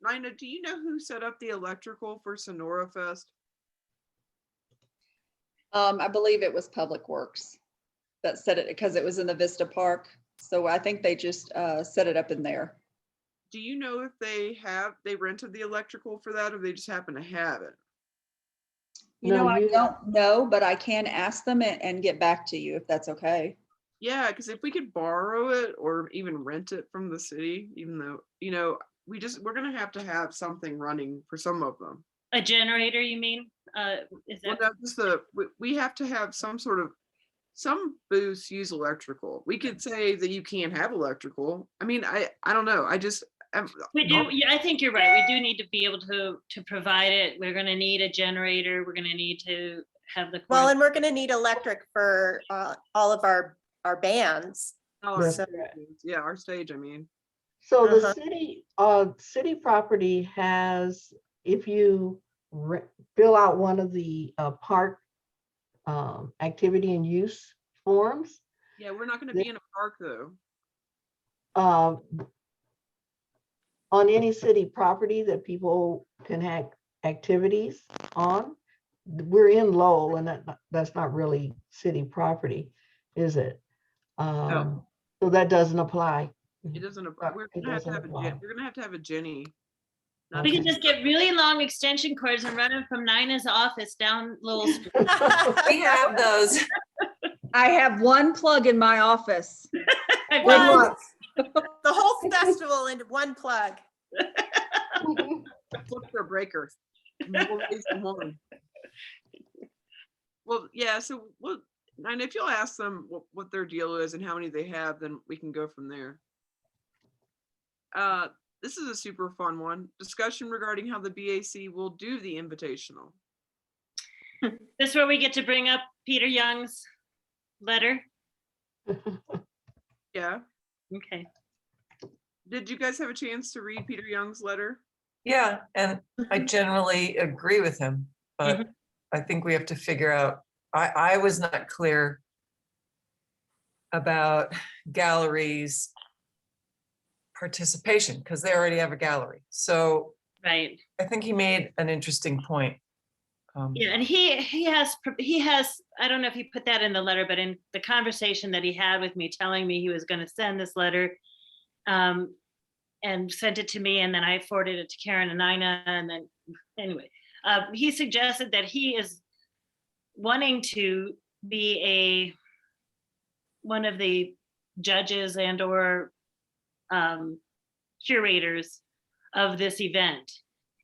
Nina, do you know who set up the electrical for Sonora Fest? I believe it was Public Works that said it because it was in the Vista Park. So I think they just set it up in there. Do you know if they rented the electrical for that or they just happen to have it? You No, know, I you- don't know, but I can ask them and get back to you if that's okay. Yeah, because if we could borrow it or even rent it from the city, even though, we're gonna have to have something running for some of them. a generator, you mean? Is Well, that, no, just we have to have some booths use electrical. We could say that you can't have electrical. I mean, I don't know. we do, yeah, I think you're right. We do need to be able to provide it. We're gonna need a generator. We're gonna need to have the. Well, and we're gonna need electric for all of our bands. our Yes. stages. Yeah, our stage, I mean. So the Uh-huh. city property has, if you fill out one of the park activity and use forms, Yeah, we're not gonna be in a park though. uh, on any city property that people can have activities on, we're in Lowell and that's not really city property, is it? So that doesn't apply. It doesn't, we're It gonna have to doesn't have apply. we're gonna have a Jenny. We Okay. can just get really long extension cords and run them from Nina's office down Lowell Street. We have those. I have one plug in my office. I've Good done- luck. The whole festival into one plug. Look for a breaker. We'll raise the horn. Well, yeah, so and if you'll ask them what their deal is and how many they have, then we can go from there. This is a super fun one. Discussion regarding how the BAC will do the invitational. This is where we get to bring up Peter Young's letter. Yeah. Okay. Did you guys have a chance to read Peter Young's letter? Yeah, and I generally agree with him, but Mhm. I think we have to figure out, I was not clear about galleries participation because they already have a gallery. So Right. I think he made an interesting point. Yeah, and he has, I don't know if he put that in the letter, but in the conversation that he had with me, telling me he was going to send this letter, and sent it to me, and then I forwarded it to Karen and Nina, and then anyway, he suggested that he is wanting to be one of the judges and or curators of this event.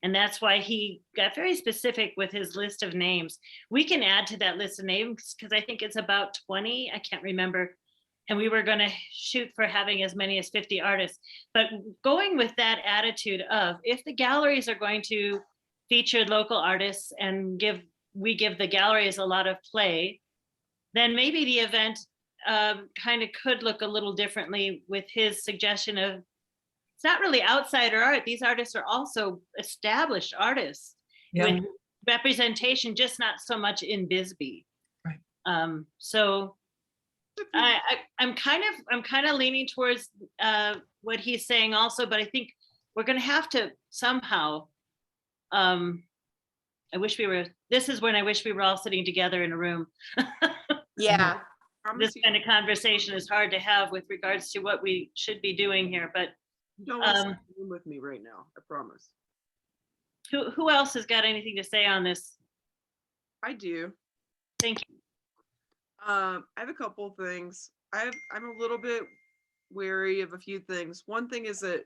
And that's why he got very specific with his list of names. We can add to that list of names because I think it's about 20, I can't remember. And we were going to shoot for having as many as 50 artists. But going with that attitude of, if the galleries are going to feature local artists and we give the galleries a lot of play, then maybe the event kind of could look a little differently with his suggestion of, it's not really outsider art. These artists are also established artists Yeah. with representation, just not so much in Bisbee. Right. So I'm kind of leaning towards what he's saying also, but I think we're going to have to somehow. This is when I wish we were all sitting together in a room. Yeah. Promise This you, kind of conversation is hard to have with regards to what we should be doing here, but you don't want to sit in the room with me right now. I promise. who else has got anything to say on this? I do. Thank you. I have a couple of things. I'm a little bit wary of a few things. One thing is that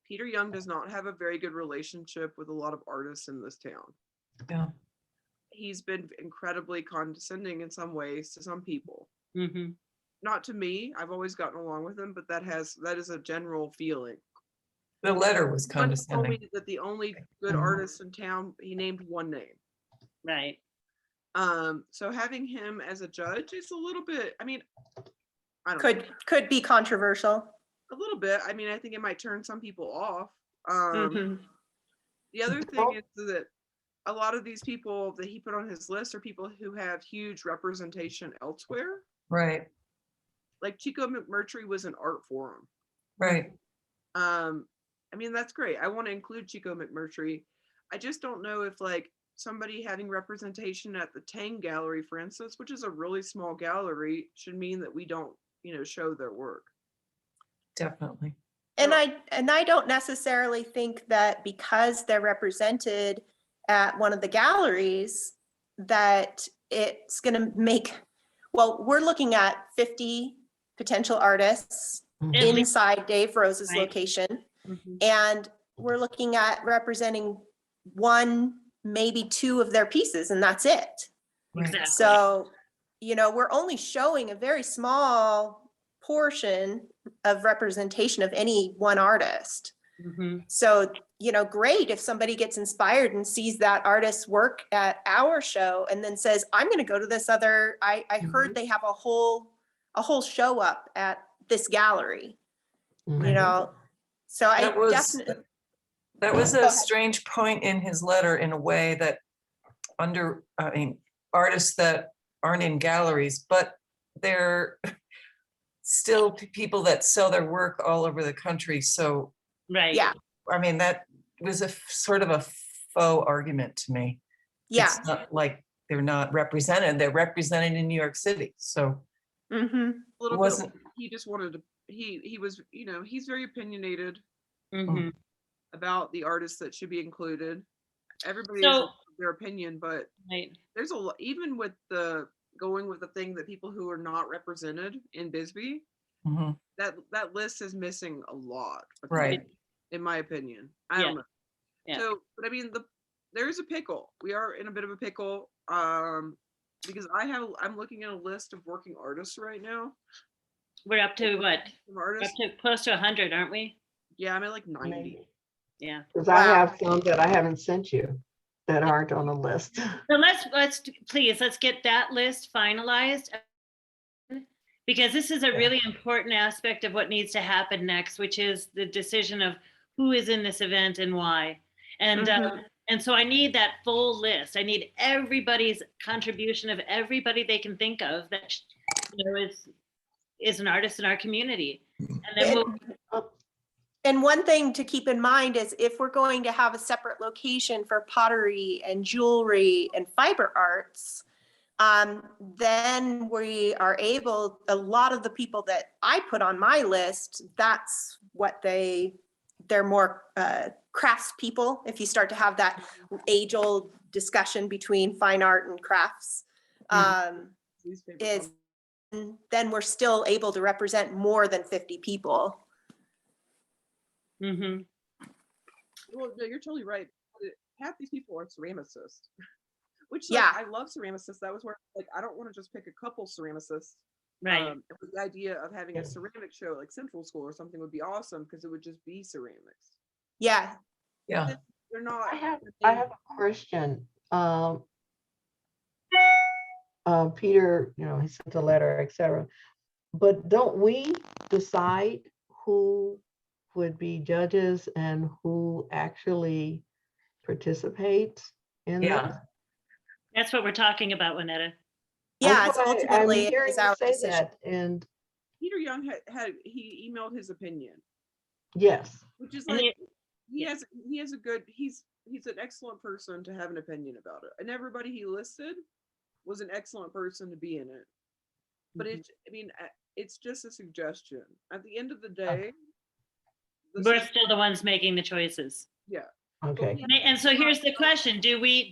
Peter Young does not have a very good relationship with a lot of artists in this town. Yeah. He's been incredibly condescending in some ways to some people. Mm-hmm. Not to me. I've always gotten along with him, but that is a general feeling. The letter was Someone told me condescending. that the only good Mhm. artist in town, he named one name. Right. So having him as a judge is a little bit, I mean, I don't know, Could be controversial. a little bit. I mean, I think it might turn some people off. Mhm. The other thing is that a lot of these people that he put on his list are people who have huge representation elsewhere. Right, Like Chico McMurtry was an art forum. right. I mean, that's great. I want to include Chico McMurtry. I just don't know if like somebody having representation at the Tang Gallery, for instance, which is a really small gallery, should mean that we don't, show their work. Definitely. And So- I don't necessarily think that because they're represented at one of the galleries, that it's gonna make, well, we're looking at 50 potential artists Mhm. At least- inside Dave Rose's Right. location. Mhm. And we're looking at representing one, maybe two of their pieces, and that's it. Right. Exactly. So, we're only showing a very small portion of representation of any one artist. Mhm. So, great if somebody gets inspired and sees that artist's work at our show and then says, I'm going to go to this other, I heard they have a whole show up at this gallery, Mhm. So I That was, definitely, that was Go a ahead. strange point in his letter in a way that artists that aren't in galleries, but they're still people that sell their work all over the country. So, Right. yeah, that was a sort of a faux argument to me. yeah. It's not like they're not represented. They're represented in New York City. So Hmm. A little wasn't- bit, he just wanted to, he was, he's very opinionated Mhm. about the artists that should be included. Everybody has So- their opinion, but Right. there's a lot, even with going with the thing that people who are not represented in Bisbee, Mhm. that list is missing a lot. of Right. people, in my opinion. I Yeah. don't know. Yeah. So, but I mean, there's a pickle. We are in a bit of a pickle. Because I'm looking at a list of working artists right now. We're up to what? Some We're up artists. to close to 100, aren't we? Yeah, I'm at like 90. Yeah. Because I Wow. have some that I haven't sent you that aren't on the list. So let's get that list finalized. Because this is a really important aspect of what needs to happen next, which is the decision of who is in this event and why. And so I need that full list. I need everybody's contribution of everybody they can think of that is an artist in our community. And then we'll, And one thing to keep in mind is if we're going to have a separate location for pottery and jewelry and fiber arts, then we are able, a lot of the people that I put on my list, that's what they're more crafts people. If you start to have that age-old discussion between fine art and crafts, These papers is then we're still able to represent more than 50 people. Mhm. Well, no, you're totally right. Half these people are ceramicists, which Yeah. I love ceramicists. That was where like I don't want to just pick a couple ceramicists. Right. The idea of having a ceramic show like Central School or something would be awesome because it would just be ceramics. Yeah. Yeah. They're not. I have a question. Peter, he sent a letter, etc. But don't we decide who would be judges and who actually participates in Yeah. this? That's what we're talking about, Winetta. Yeah, That's it's what I'm ultimately hearing is you our say decision. that, and Peter Young he emailed his opinion, yes, which is And like it- he has a good he's an excellent person to have an opinion about it, and everybody he listed was an excellent person to be in it. But it's just a suggestion. At the end of the day, We're still the ones making the choices. yeah. okay. And so here's the question. Do we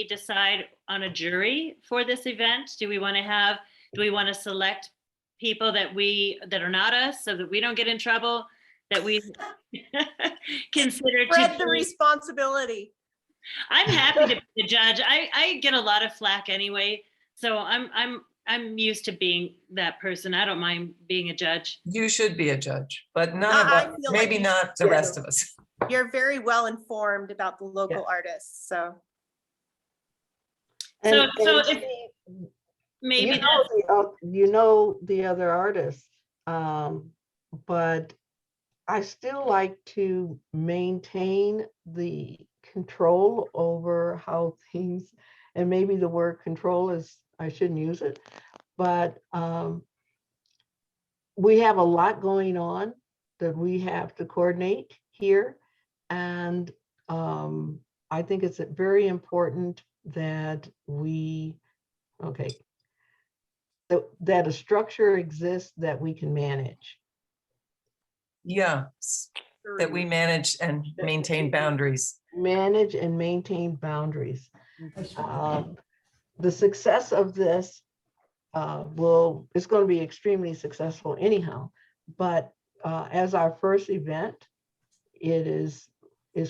decide on a jury for this event? Do we want to select people that are not us so that we don't get in trouble, that we consider Spread the to be? responsibility. I'm happy to be the judge. I get a lot of flack anyway. So I'm I'm used to being that person. I don't mind being a judge. You should be a judge, but none of I us, feel like maybe you not the should. rest of us. You're very well informed about the local artists, so. So, And if see, maybe you know the other artists, but I still like to maintain the control over how things, and maybe the word control is, I shouldn't use it, but we have a lot going on that we have to coordinate here. And I think it's very important that that a structure exists that we can manage. Yeah, that we manage and maintain boundaries. Manage and maintain boundaries. The success of this it's going to be extremely successful anyhow, but as our first event, it is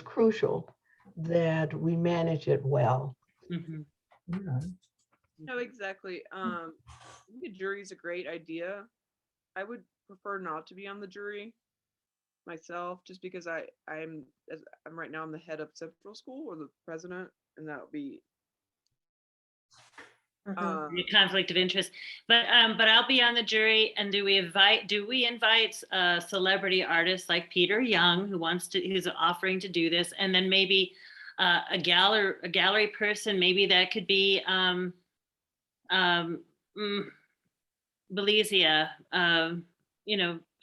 crucial that we manage it well. Mhm. No, exactly. I think a jury is a great idea. I would prefer not to be on the jury myself, just because I'm right now I'm the head of Central School, or the president, and that would be The conflict of interest, but I'll be on the jury. And do we invite celebrity artists like Peter Young, who's offering to do this, and then maybe a gallery person, maybe that could be Belizia.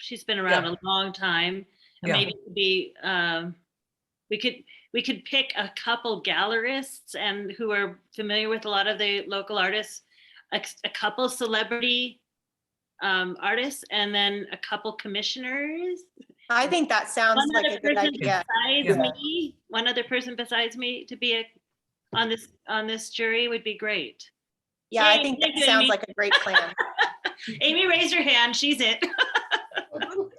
She's been around Yeah. a long time, and Yeah. maybe it could be we could pick a couple gallerists and who are familiar with a lot of the local artists, a couple celebrity artists, and then a couple commissioners. I think that sounds One like other a good person idea. besides Yeah. me. One other person besides me to be on this jury would be great. Yeah, I Yay, think thank that you, sounds Amy. like a great plan. Amy, raise your hand. She's it.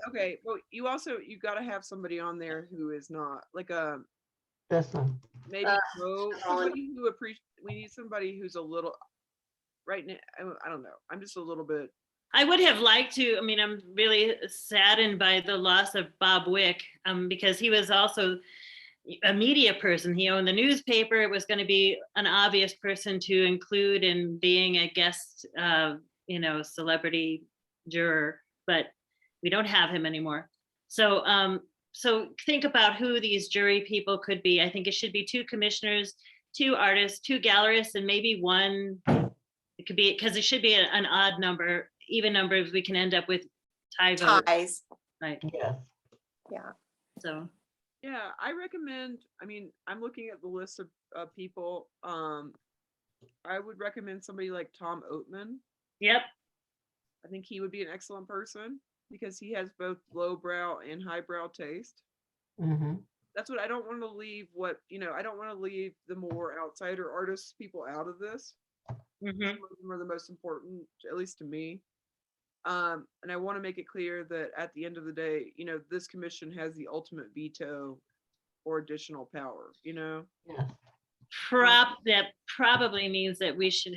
okay. Well, you got to have somebody on there who is not like That's not. maybe somebody who appreciates. We need somebody who's a little right now. I don't know. I'm just a little bit. I would have liked to. I mean, I'm really saddened by the loss of Bob Wick, because he was also a media person. He owned the newspaper. It was going to be an obvious person to include in being a guest, celebrity juror, but we don't have him anymore. So, think about who these jury people could be. I think it should be 2 commissioners, 2 artists, 2 gallerists, and maybe one. It could be, because it should be an odd number. Even numbers, we can end up with tie vote. Ties. Right. Yes. Yeah. So. Yeah, I recommend. I mean, I'm looking at the list of people. I would recommend somebody like Tom Oatman. Yep. I think he would be an excellent person because he has both lowbrow and highbrow taste. Mm-hmm. That's what I don't want to leave. I don't want to leave the more outsider artists people out of this. Mm-hmm. Some of them are the most important, at least to me. And I want to make it clear that at the end of the day, this commission has the ultimate veto or additional power, Yeah. That probably means that we should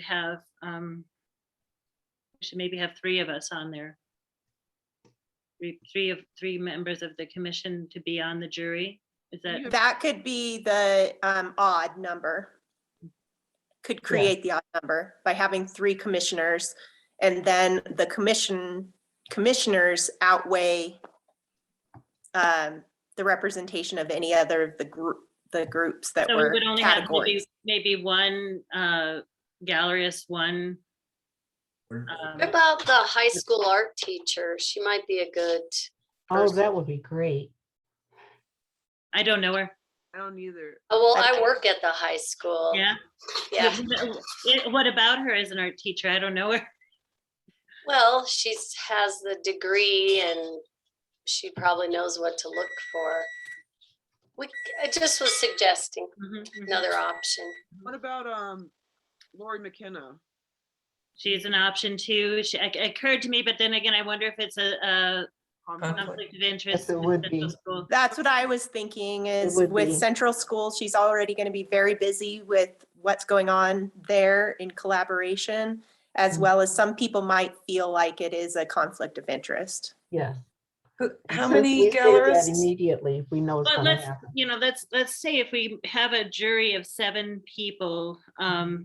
maybe have 3 of us on there. Three members of the commission to be on the jury. Is that? That could be the odd number. Could create the odd number by having 3 commissioners, and then the commissioners outweigh the representation of any other of the groups that So we were would only have categories. maybe one gallerist, one. What about the high school art teacher? She might be a good Oh, person. that would be great. I don't know her. I don't either. Oh, well, I work at the high school. Yeah. Yeah. What about her as an art teacher? I don't know her. Well, she has the degree and she probably knows what to look for. I just was suggesting another option. What about Laurie McKenna? She's an option too. It occurred to me, but then again, I wonder if it's a Conflict. conflict of interest. Yes, it with would Central be. School. That's what I was thinking is would with be. Central School, she's already going to be very busy with what's going on there in collaboration. as Mm. well as some people might feel like it is a conflict of interest. Yes. How Since many we say that gallerists? Immediately, if we know it's But gonna let's, happen. let's say if we have a jury of 7 people, So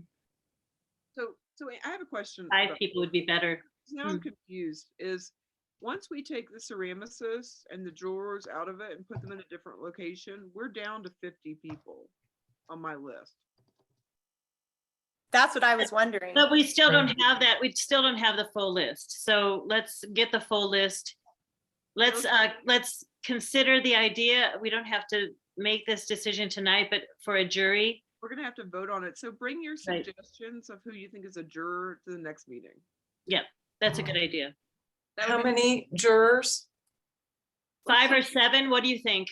I have a question. 5 about people would be better. Now I'm confused. Is once we take the ceramicist and the drawers out of it and put them in a different location, we're down to 50 people on my list. That's what I was wondering. But we still don't Right. have that. We still don't have the full list. So let's get the full list. Let's consider the idea. We don't have to make this decision tonight, but for a jury, We're gonna have to vote on it. So bring your Right. suggestions of who you think is a juror to the next meeting. that's a good idea. That How would be many jurors? 5 or 7, what do you think?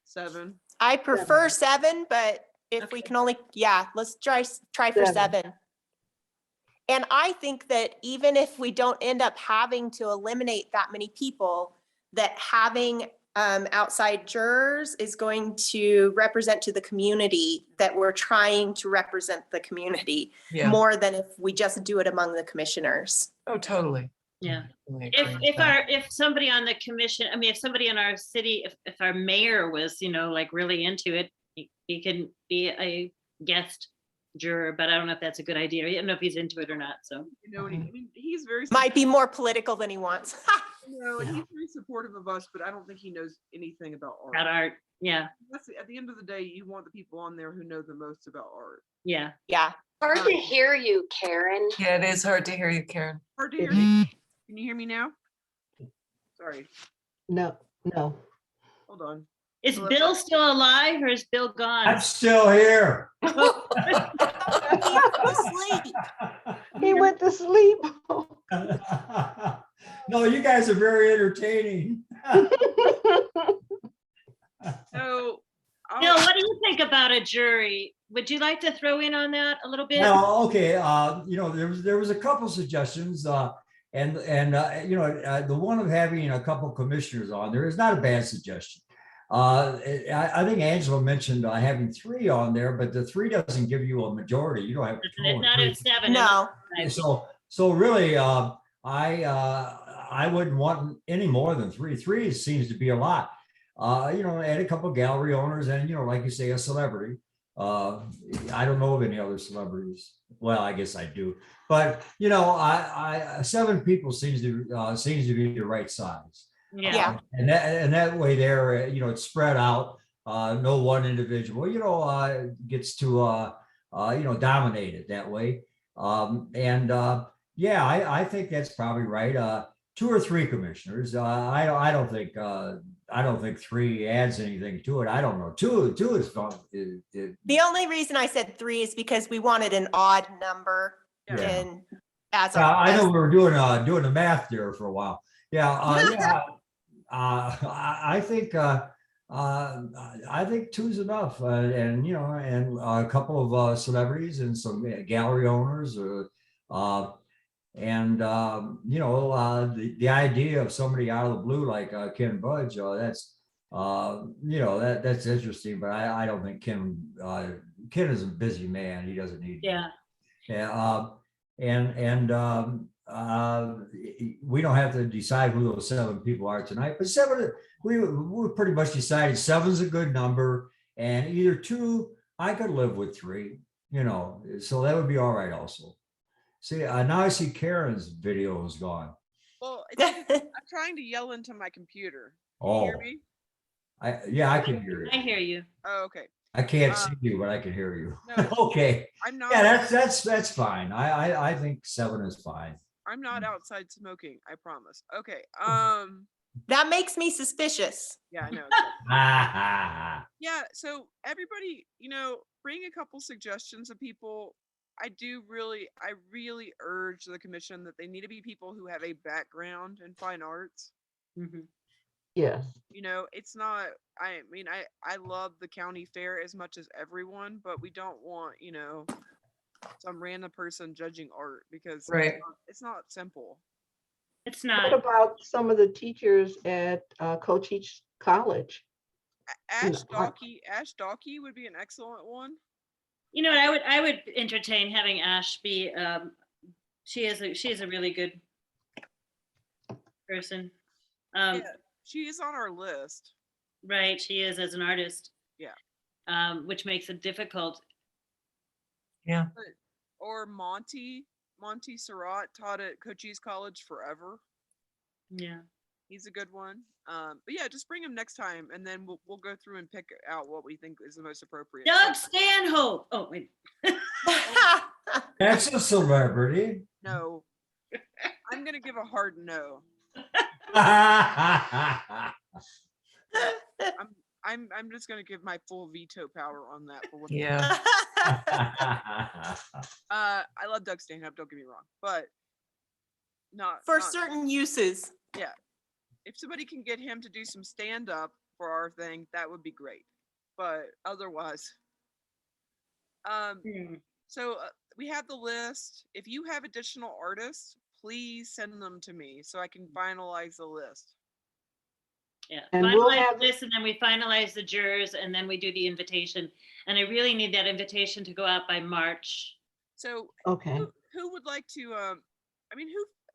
7. I prefer 7, but if we can only, let's try for 7. And I think that even if we don't end up having to eliminate that many people, that having outside jurors is going to represent to the community that we're trying to represent the community Yeah. more than if we just do it among the commissioners. Oh, totally. Yeah. Totally agree with If that. if somebody on the commission, I mean, if somebody in our city, if our mayor was, like really into it, he can be a guest juror, but I don't know if that's a good idea. I don't know if he's into it or not, so. I mean, he's very Might be more political than he wants. and he's very supportive of us, but I don't think he knows anything about art. At art, yeah, That's at the end of the day, you want the people on there who know the most about art. yeah. Yeah. Hard to hear you, Karen. Yeah, it is hard to hear you, Karen. Hard to hear me. Can you hear me now? Sorry, No. hold on. Is Hello? Bill still alive or is Bill gone? I'm still here. Asleep. He went to sleep. No, you guys are very entertaining. So, Bill, what do you think about a jury? Would you like to throw in on that a little bit? Well, okay, there was a couple suggestions, the one of having a couple commissioners on there is not a bad suggestion. I think Angela mentioned having 3 on there, but the 3 doesn't give you a majority. You don't have control. It's not at 7. No. So really, I wouldn't want any more than 3. 3 seems to be a lot. Add a couple gallery owners and, like you say, a celebrity. I don't know of any other celebrities. Well, I guess I do, but 7 people seems to be the right size. Yeah. And that way there, it's spread out. No one individual, gets to dominate it that way. I think that's probably right. 2 or 3 commissioners. I don't think 3 adds anything to it. I don't know. 2 is fun. The only reason I said 3 is because we wanted an odd number. Yeah. And as I know we were doing the math there for a while. I think 2 is enough, and a couple of celebrities and some gallery owners, the idea of somebody out of the blue like Ken Budge, that's that's interesting, but I don't think Ken is a busy man. He doesn't need. Yeah. Yeah. We don't have to decide who those 7 people are tonight, but 7, we pretty much decided 7's a good number, and either 2, I could live with 3, so that would be all right also. See, now I see Karen's video is gone. well, I'm trying to yell into my computer. Can you hear Oh. me? I can hear I you. hear you. Oh, okay. I can't see you, but I can hear you. No. Okay. I'm not. Yeah, that's fine. I think 7 is fine. I'm not outside smoking. I promise. Okay. That makes me suspicious. Yeah, I know. Yeah. So everybody, bring a couple suggestions of people. I really urge the commission that they need to be people who have a background in fine arts. Mhm. Yes. It's not, I mean, I love the county fair as much as everyone, but we don't want, some random person judging art because Right. it's not simple. It's What not. about some of the teachers at Co-Teach College? Ash Dawkey would be an excellent one. You know what? I would entertain having Ash be She is a really good person. Yeah, she is on our list. Right, she is as an artist. Yeah. Which makes it difficult. Yeah. Or Monty Surratt taught at Cochise College forever. Yeah. He's a good one. But yeah, just bring him next time, and then we'll go through and pick out what we think is the most appropriate. Doug Stanhope. Oh wait. That's a celebrity. No, I'm gonna give a hard no. I'm just gonna give my full veto power on that. For what Yeah. I love Doug Stanhope. Don't get me wrong, but For not- certain uses. Yeah, if somebody can get him to do some stand up for our thing, that would be great. But otherwise, so we have the list. If you have additional artists, please send them to me so I can finalize the list. Yeah, And we'll finalize have- this and then we finalize the jurors and then we do the invitation. And I really need that invitation to go out by March. So Okay, who would like to? I mean,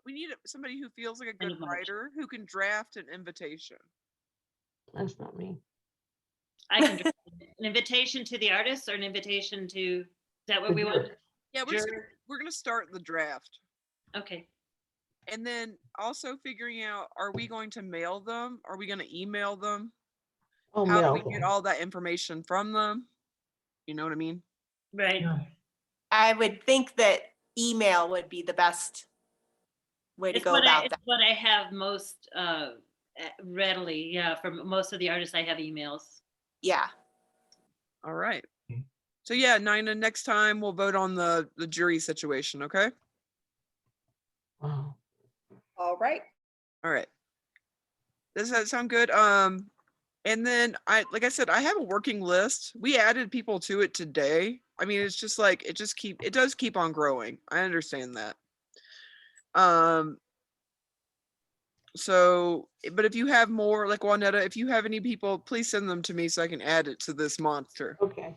we need somebody who feels like a End good of March. writer who can draft an invitation. that's not me. I can do an invitation to the artists or an invitation to, is that what we want? Yeah, we're gonna start the draft. Okay. And then also figuring out, are we going to mail them? Are we going to email them? Oh, How do Mel. we get all that information from them? You know what I mean? Right. Yeah. I would think that email would be the best way to It's go what about it's that. what I have most readily. Yeah, from most of the artists I have emails. Yeah. All right. Okay. So yeah, Nina, next time we'll vote on the jury situation, okay? Wow. All right. All right. Does that sound good? And then like I said, I have a working list. We added people to it today. I mean, it's just like it does keep on growing. I understand that. So, but if you have more, like Juanetta, if you have any people, please send them to me so I can add it to this monster. Okay.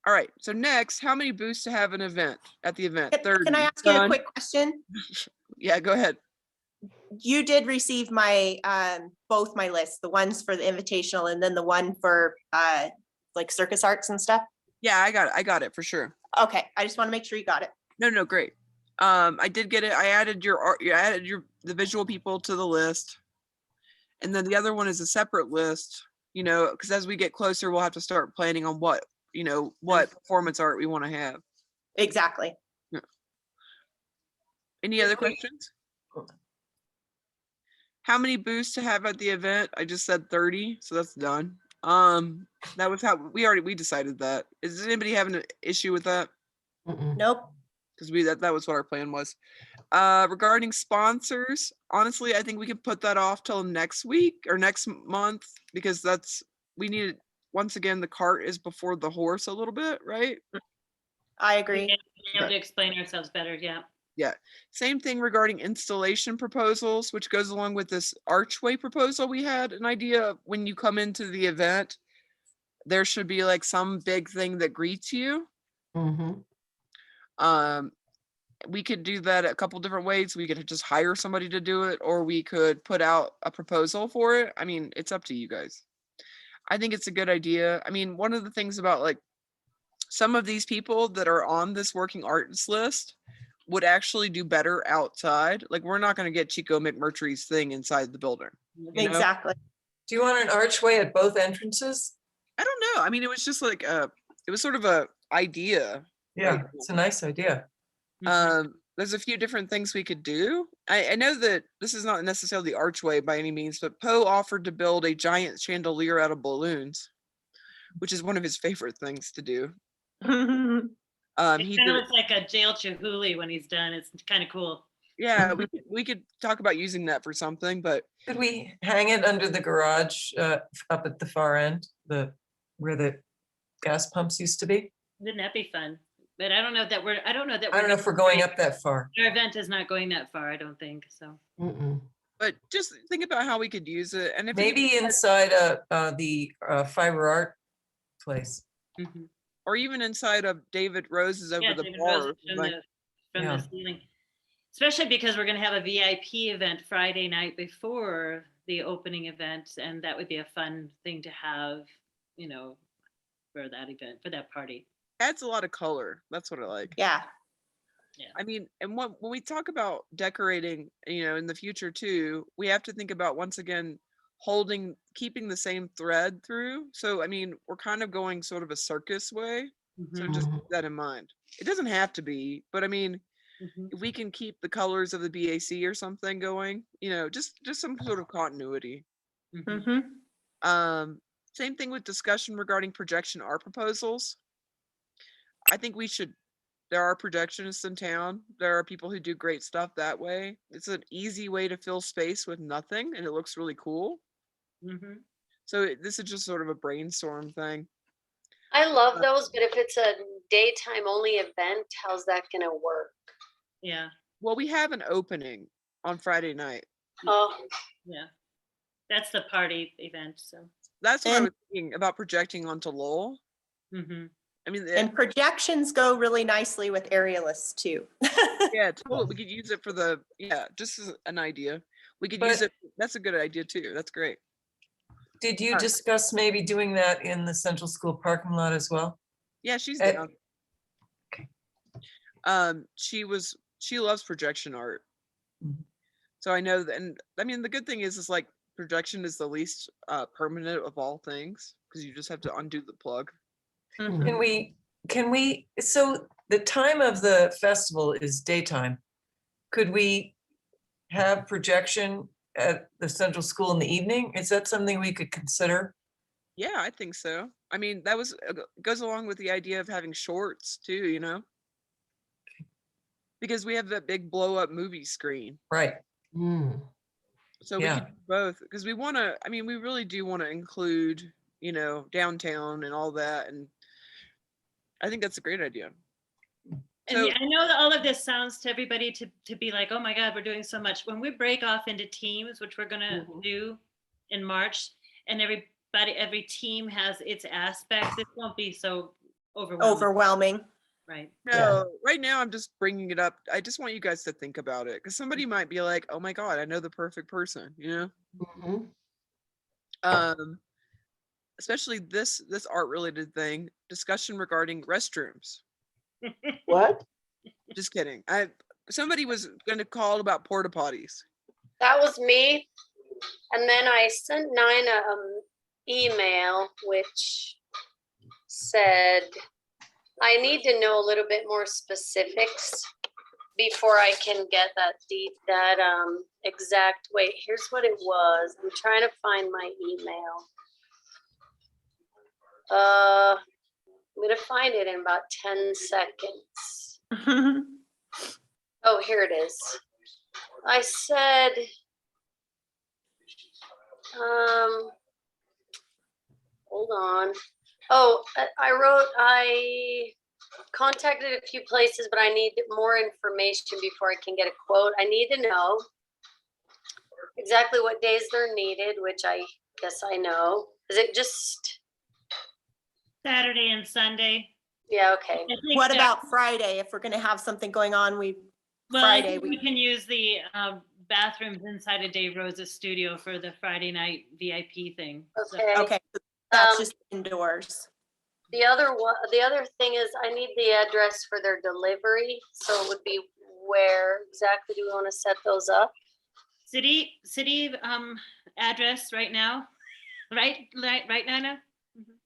All right. So next, how many booths to have an event at the event? 30. Can I ask you a Done. quick question? Yeah, go ahead. You did receive my, both my lists, the ones for the invitational and then the one for, like circus arts and stuff? Yeah, I got it for sure. Okay, I just want to make sure you got it. No, great. I did get it. I added the visual people to the list. And then the other one is a separate list, you know, because as we get closer, we'll have to start planning on what performance art we want to have. Exactly. Any other questions? How many booths to have at the event? I just said 30, so that's done. That was how we decided that. Is anybody having an issue with that? Mm-mm. Nope. Because that was what our plan was. Regarding sponsors, honestly, I think we could put that off till next week or next month because we need, once again, the cart is before the horse a little bit, right? I agree. We have to explain ourselves better. Yeah. Yeah. Same thing regarding installation proposals, which goes along with this archway proposal. We had an idea of when you come into the event, there should be like some big thing that greets you. Mhm. We could do that a couple different ways. We could just hire somebody to do it, or we could put out a proposal for it. I mean, it's up to you guys. I think it's a good idea. I mean, one of the things about like some of these people that are on this working arts list would actually do better outside. Like we're not going to get Chico McMurtry's thing inside the building. You know? Exactly. Do you want an archway at both entrances? I don't know. I mean, it was just like it was sort of a idea. Yeah, Right. it's a nice idea. There's a few different things we could do. I know that this is not necessarily the archway by any means, but Poe offered to build a giant chandelier out of balloons, which is one of his favorite things to do. It He kind of did, looks like a jail chihuly when he's done. It's kind of cool. yeah, we could talk about using that for something, but Could we hang it under the garage up at the far end, where the gas pumps used to be? Wouldn't that be fun? But I don't know that we're. I don't know that. I don't know if we're going up that far. Our event is not going that far. I don't think so. Mm-mm. but just think about how we could use it. And if we Maybe could- inside the fiber art place. Mhm. or even inside of David Rose's over Yeah, the David bar. Rose has done like- the from Yeah. the ceiling. Especially because we're gonna have a VIP event Friday night before the opening event, and that would be a fun thing to have, you know, for that event, for that party. Adds a lot of color. That's what I like. Yeah. I mean, and when we talk about decorating, in the future too, we have to think about once again keeping the same thread through. So I mean, we're kind of going sort of a circus way. So Mhm, just keep that in mind. It doesn't have to be, but I mean, mhm. if we can keep the colors of the BAC or something going, just some sort of continuity. Mhm. Mhm. Same thing with discussion regarding projection art proposals. I think there are projectionists in town. There are people who do great stuff that way. It's an easy way to fill space with nothing and it looks really cool. Mhm. So this is just sort of a brainstorm thing. I love those, but if it's a daytime only event, how's that gonna work? Yeah, Well, we have an opening on Friday night. Oh, yeah. That's the party event, so. That's what I And- was thinking about projecting onto Lowell. Mhm. I mean, And projections go really nicely with aerialists too. yeah, totally. We could use it for just as an idea. We could But- use it. That's a good idea too. That's great. Did you Alright. discuss maybe doing that in the Central School parking lot as well? Yeah, she's Eh, down. She loves projection art. Mhm. So I know that, and I mean, the good thing is like projection is the least permanent of all things because you just have to undo the plug. Mhm. Can we, so the time of the festival is daytime. Could we have projection at the Central School in the evening? Is that something we could consider? Yeah, I think so. I mean, that goes along with the idea of having shorts too, because we have that big blow up movie screen. Right, Mm. So we Yeah. could do both because we want to, I mean, we really do want to include, downtown and all that. And I think that's a great idea. And So- I know that all of this sounds to everybody to be like, oh my God, we're doing so much. When we break off into teams, which we're gonna Mhm. do in March, and every team has its aspects, it won't be so overwhelming, Overwhelming. right? No, right now I'm just bringing it up. I just want you guys to think about it because somebody might be like, "Oh my God, I know the perfect person," Mhm. Especially this art related thing, discussion regarding restrooms. What? Just kidding. Somebody was going to call about porta potties. that was me. And then I sent Nina email which said I need to know a little bit more specifics before I can get that exact. Wait, here's what it was. I'm trying to find my email. I'm gonna find it in about 10 seconds. Oh, here it is. I said, hold on. Oh, I contacted a few places, but I need more information before I can get a quote. I need to know exactly what days they're needed, which I guess I know. Is it just, Saturday and Sunday. yeah, okay. I think What that- about Friday? If we're gonna have something going on, Well, I Friday, think we can use the bathrooms inside of Dave Rose's studio for the Friday night VIP thing. So- Okay. okay, that's Um, just indoors. The other thing is I need the address for their delivery. So it would be where exactly do we want to set those up? City address right now, right, Nina?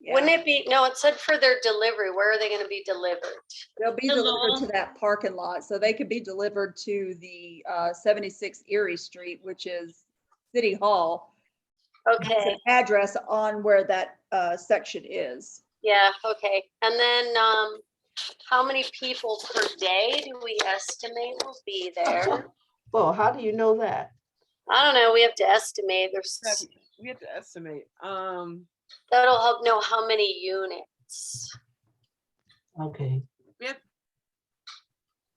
Wouldn't it be, no, it said for their delivery. Where are they going to be delivered? They'll be Hello. delivered to that parking lot, so they could be delivered to the 76 Erie Street, which is City Hall. There's Okay, an address on where that section is. yeah, okay. And then how many people per day do we estimate will be there? Well, how do you know that? I don't know, we have to estimate. There's, We have to estimate. that'll help know how many units. Okay.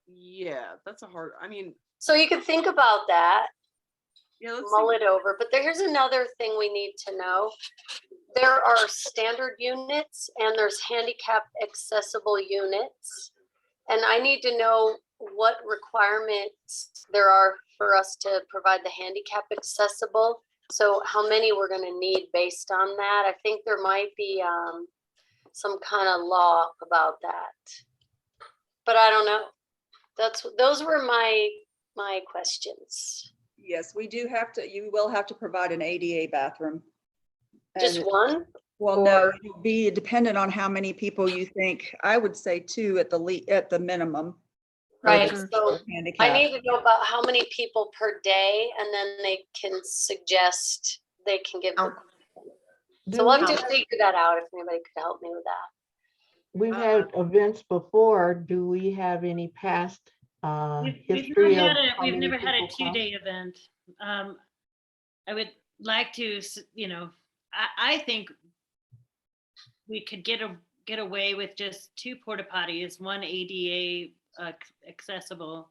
Yeah, that's a hard. I mean, So you could think about that. yeah, let's Mull see. it over, but here's another thing we need to know. There are standard units and there's handicap accessible units. And I need to know what requirements there are for us to provide the handicap accessible. So how many we're gonna need based on that. I think there might be some kind of law about that. But I don't know. Those were my questions. Yes, we do have to, you will have to provide an ADA bathroom. Just And- one? Well, no, or- it'll be dependent on how many people you think. I would say two at the minimum. for Right, the so handicap. I need to know about how many people per day, and then they can suggest, they can give. Oh. So let me just figure that out if anybody could help me with that. We've had events before. Do we have any past history of how We've many never had a people come? 2-day event. I would like to, I think we could get away with just 2 porta potties, one ADA accessible,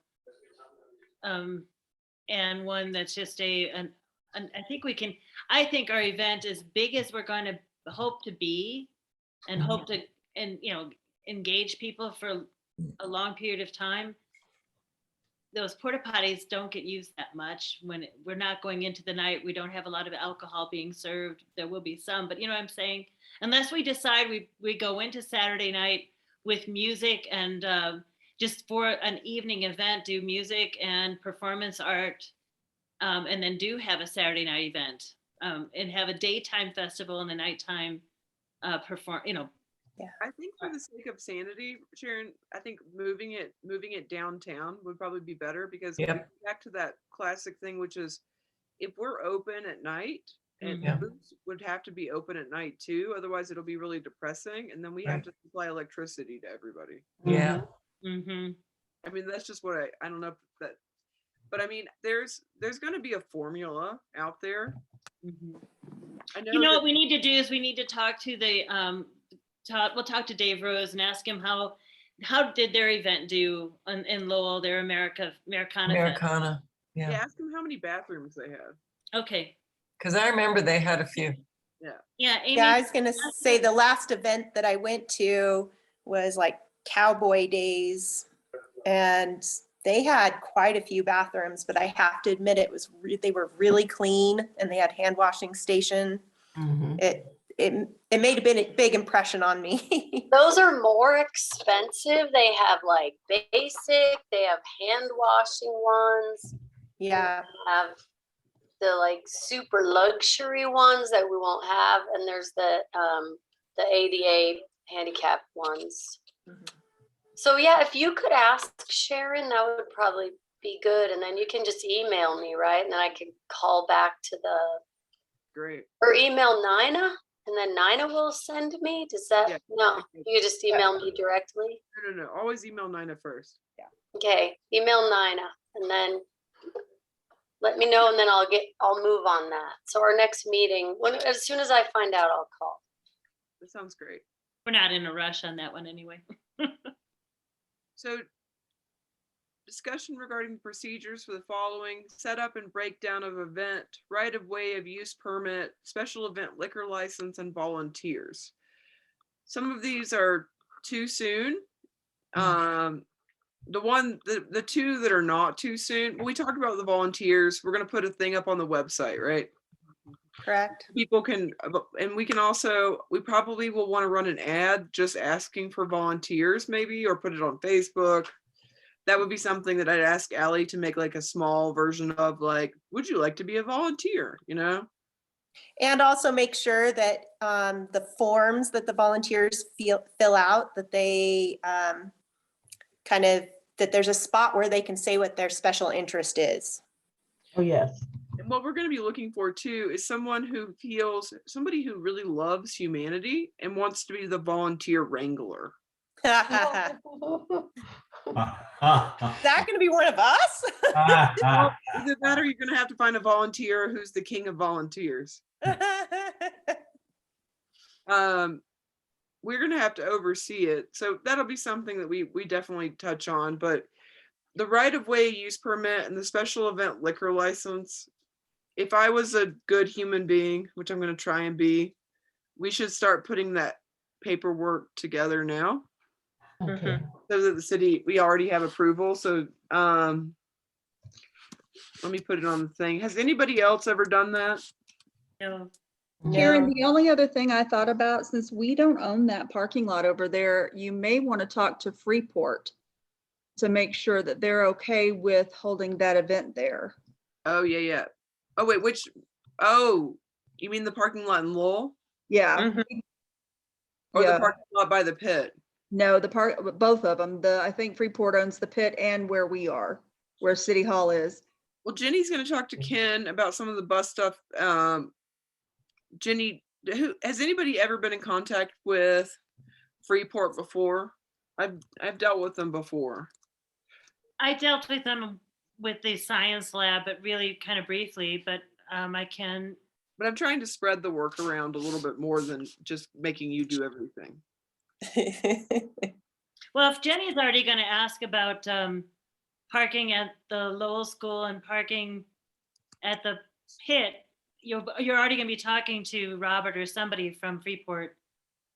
and one that's just I think we can, I think our event, as big as we're going to hope to be, and hope to, and engage people for a long period of time, those porta potties don't get used that much when we're not going into the night. We don't have a lot of alcohol being served. There will be some, but you know what I'm saying? Unless we decide we go into Saturday night with music and just for an evening event, do music and performance art, and then do have a Saturday night event, and have a daytime festival and a nighttime perform. I think for the sake of sanity, Sharon, I think moving it downtown would probably be better, because Yep. back to that classic thing, which is if we're open at night, and Yeah. booths would have to be open at night too, otherwise it'll be really depressing, and then we have Right. to supply electricity to everybody. Yeah. Mm-hmm. I mean, that's just what I don't know if that, but I mean, there's going to be a formula out there. Mm-hmm. I know. You know that- what we need to do is we need to talk to the we'll talk to Dave Rose and ask him how did their event do in Lowell, their Americana Fest? Americana. yeah, Yeah. ask them how many bathrooms they have. Okay. Because I remember they had a few. Yeah, Amy. Yeah, I was gonna say the last event that I went to was like Cowboy Days, and they had quite a few bathrooms, but I have to admit they were really clean, and they had hand washing station. Mhm. It made a big impression on me. Those are more expensive. They have like basic, they have hand washing ones, Yeah, have the like super luxury ones that we won't have, and there's the ADA handicap ones. Mhm. So yeah, if you could ask Sharon, that would probably be good, and then you can just email me, right? And then I can call back to Great. or email Nina, and then Nina will send me. Does that? Yeah. No, you just email me directly. No. Always email Nina first. Okay, email Nina, and then let me know, and then I'll move on that. So our next meeting, as soon as I find out, I'll call. That sounds great. We're not in a rush on that one anyway. So, discussion regarding procedures for the following: setup and breakdown of event, right of way of use permit, special event liquor license, and volunteers. Some of these are too soon. The two that are not too soon, we talked about the volunteers. We're going to put a thing up on the website, right? correct. People can, and we can also, we probably will want to run an ad just asking for volunteers maybe, or put it on Facebook. That would be something that I'd ask Allie to make like a small version of, like, would you like to be a volunteer, And also make sure that the forms that the volunteers fill out, that they that there's a spot where they can say what their special interest is. Oh, yes. And what we're going to be looking for too is somebody who really loves humanity and wants to be the volunteer wrangler. Is that gonna be one of us? Either that or you're going to have to find a volunteer who's the king of volunteers. We're going to have to oversee it. So that'll be something that we definitely touch on. But the right of way use permit and the special event liquor license, if I was a good human being, which I'm going to try and be, we should start putting that paperwork together now. Okay. So that the city, we already have approval, so, let me put it on the thing. Has anybody else ever done that? No. Karen, No. the only other thing I thought about, since we don't own that parking lot over there, you may want to talk to Freeport to make sure that they're okay with holding that event there. Oh, yeah, yeah. Oh, wait, oh, you mean the parking lot in Lowell? Yeah, Mhm. Or the yeah. parking lot by the pit? No, the part, both of them. I think Freeport owns the pit and where we are, where City Hall is. Well, Jenny's gonna talk to Ken about some of the bus stuff. Jenny, has anybody ever been in contact with Freeport before? I've dealt with them before. I dealt with them with the science lab, but really kind of briefly, but I can, But I'm trying to spread the work around a little bit more than just making you do everything. well, if Jenny's already going to ask about parking at the Lowell School and parking at the pit, you're already going to be talking to Robert or somebody from Freeport.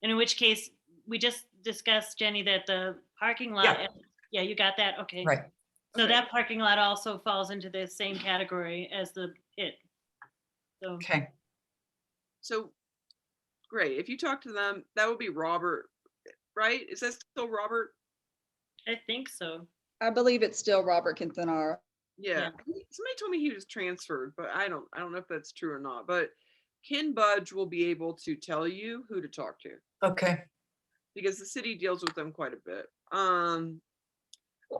And in which case, we just discussed, Jenny, that the parking lot, yeah, you got that? Okay. Right. So Okay. that parking lot also falls into the same category as the pit. So, Okay. So, great. If you talk to them, that would be Robert, right? Is that still Robert? I think so. I believe it's still Robert Quintanara. Yeah. Somebody told me he was transferred, but I don't know if that's true or not. But Ken Budge will be able to tell you who to talk to Okay. because the city deals with them quite a bit.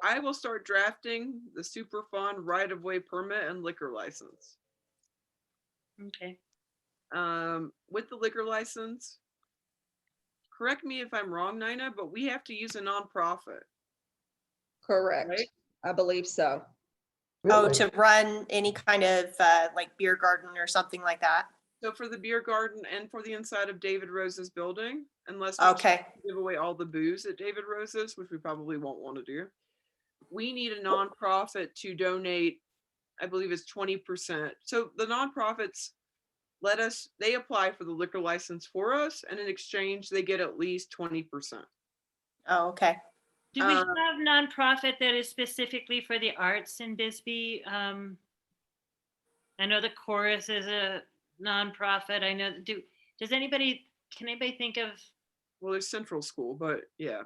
I will start drafting the super fun right-of-way permit and liquor license. Okay. With the liquor license, correct me if I'm wrong, Nina, but we have to use a nonprofit. Correct. Right. I believe so. Oh, Really? to run any kind of like beer garden or something like that? So for the beer garden and for the inside of David Rose's building, unless we Okay. give away all the booze at David Rose's, which we probably won't want to do, we need a nonprofit to donate, I believe it's 20%. So the nonprofits they apply for the liquor license for us, and in exchange, they get at least 20%. Oh, okay. Do we Uh, have nonprofit that is specifically for the arts in Bisbee? I know the chorus is a nonprofit. I know, can anybody think of, Well, there's Central School, but yeah.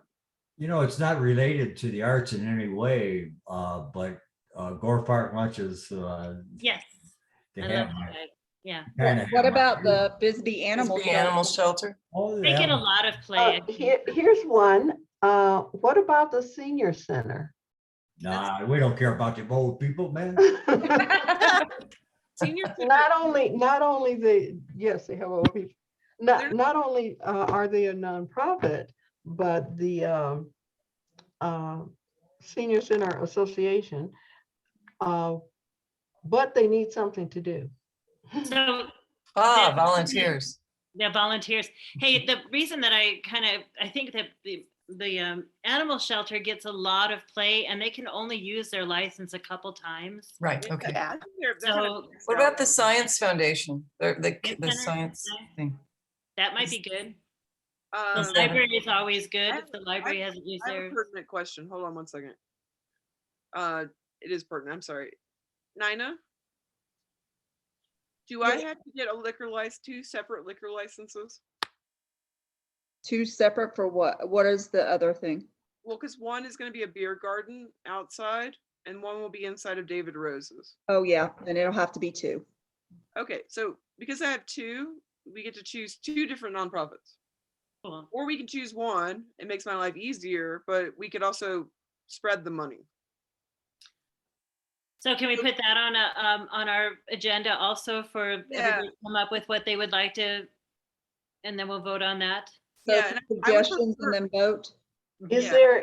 You know, it's not related to the arts in any way, but Gore Park Lunches, yes. they I have love that. Yeah. What about the Bisbee Animal Bisbee Animal Shelter? Shelter. Oh, They get a yeah. lot of play. I think. Here's one. What about the senior center? Nah, we don't care about them old people, man. Senior center, Not only yes, they have old people. They're- Not only are they a nonprofit, but the Senior Center Association, but they need something to do. So Ah, Yeah. volunteers. they're volunteers. Hey, the reason that I think that the animal shelter gets a lot of play, and they can only use their license a couple times. Right. Okay. Yeah. they're kind of So mixed What about out. the Science Foundation? The Center? science thing. that might be good. The Um, library is always good I if the library hasn't used I have a theirs. pertinent question. Hold on one second. It is pertinent. I'm sorry. Nina? Do I have to get a liquor license, 2 separate liquor licenses? 2 separate for what? What is the other thing? Well, because one is going to be a beer garden outside and one will be inside of David Rose's. Oh, yeah, then it'll have to be 2. Okay, so because I have 2, we get to choose 2 different nonprofits. Cool. Or we can choose one. It makes my life easier, but we could also spread the money. So can we put that on our agenda also for Yeah. everybody to come up with what they would like to, and then we'll vote on that? So Yeah, and I would suggestions prefer- and then vote. Yeah.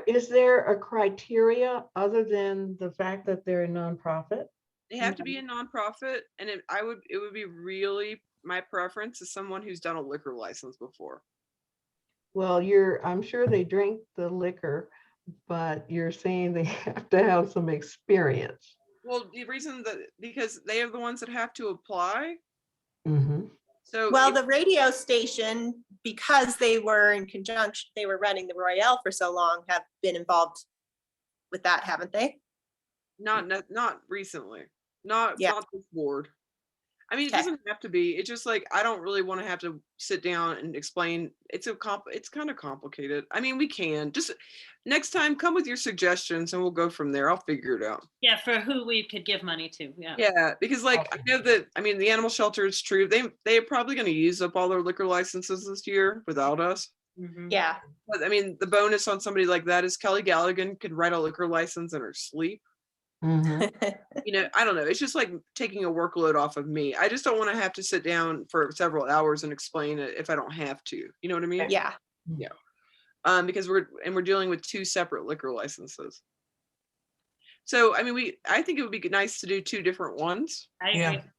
Is there a criteria other than the fact that they're a nonprofit? They have to be a nonprofit, and it would be really my preference is someone who's done a liquor license before. Well, I'm sure they drink the liquor, but you're saying they have to have some experience. Well, the reason that because they are the ones that have to apply. Mhm. So Well, if- the radio station, because they were in conjunction, they were running the Royale for so long, have been involved with that, haven't they? not recently, not Yeah. not this board. I mean, it Okay. doesn't have to be. It's just like I don't really want to have to sit down and explain. It's kind of complicated. I mean, we can just next time come with your suggestions and we'll go from there. I'll figure it out. Yeah, for who we could give money to, yeah. Yeah, because like I know that I mean the animal shelter is true. They're probably going to use up all their liquor licenses this year without us. Mhm. Yeah. But I mean, the bonus on somebody like that is Kelly Galligan could write a liquor license in her sleep. Mhm. You know, I don't know. It's just like taking a workload off of me. I just don't want to have to sit down for several hours and explain it if I don't have to. You know what I mean? Yeah. Because we're dealing with two separate liquor licenses. So I mean, I think it would be nice to do two different ones, I Yeah. agree.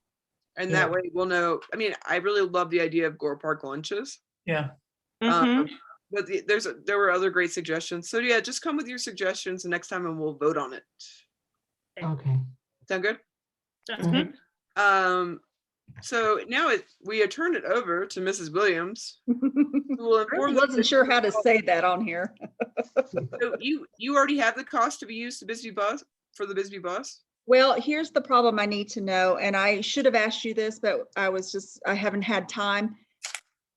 and Yeah. that way we'll know. I mean, I really love the idea of Gore Park lunches. Yeah. Mhm. But there were other great suggestions. So yeah, just come with your suggestions next time and we'll vote on it. Okay. Sound good? Sounds Mhm. good. So now we turn it over to Mrs. Williams, who will I inform wasn't sure how to say that on here. So you already have the cost to be used to Bisbee bus for the Bisbee bus? Well, here's the problem I need to know, and I should have asked you this, but I haven't had time.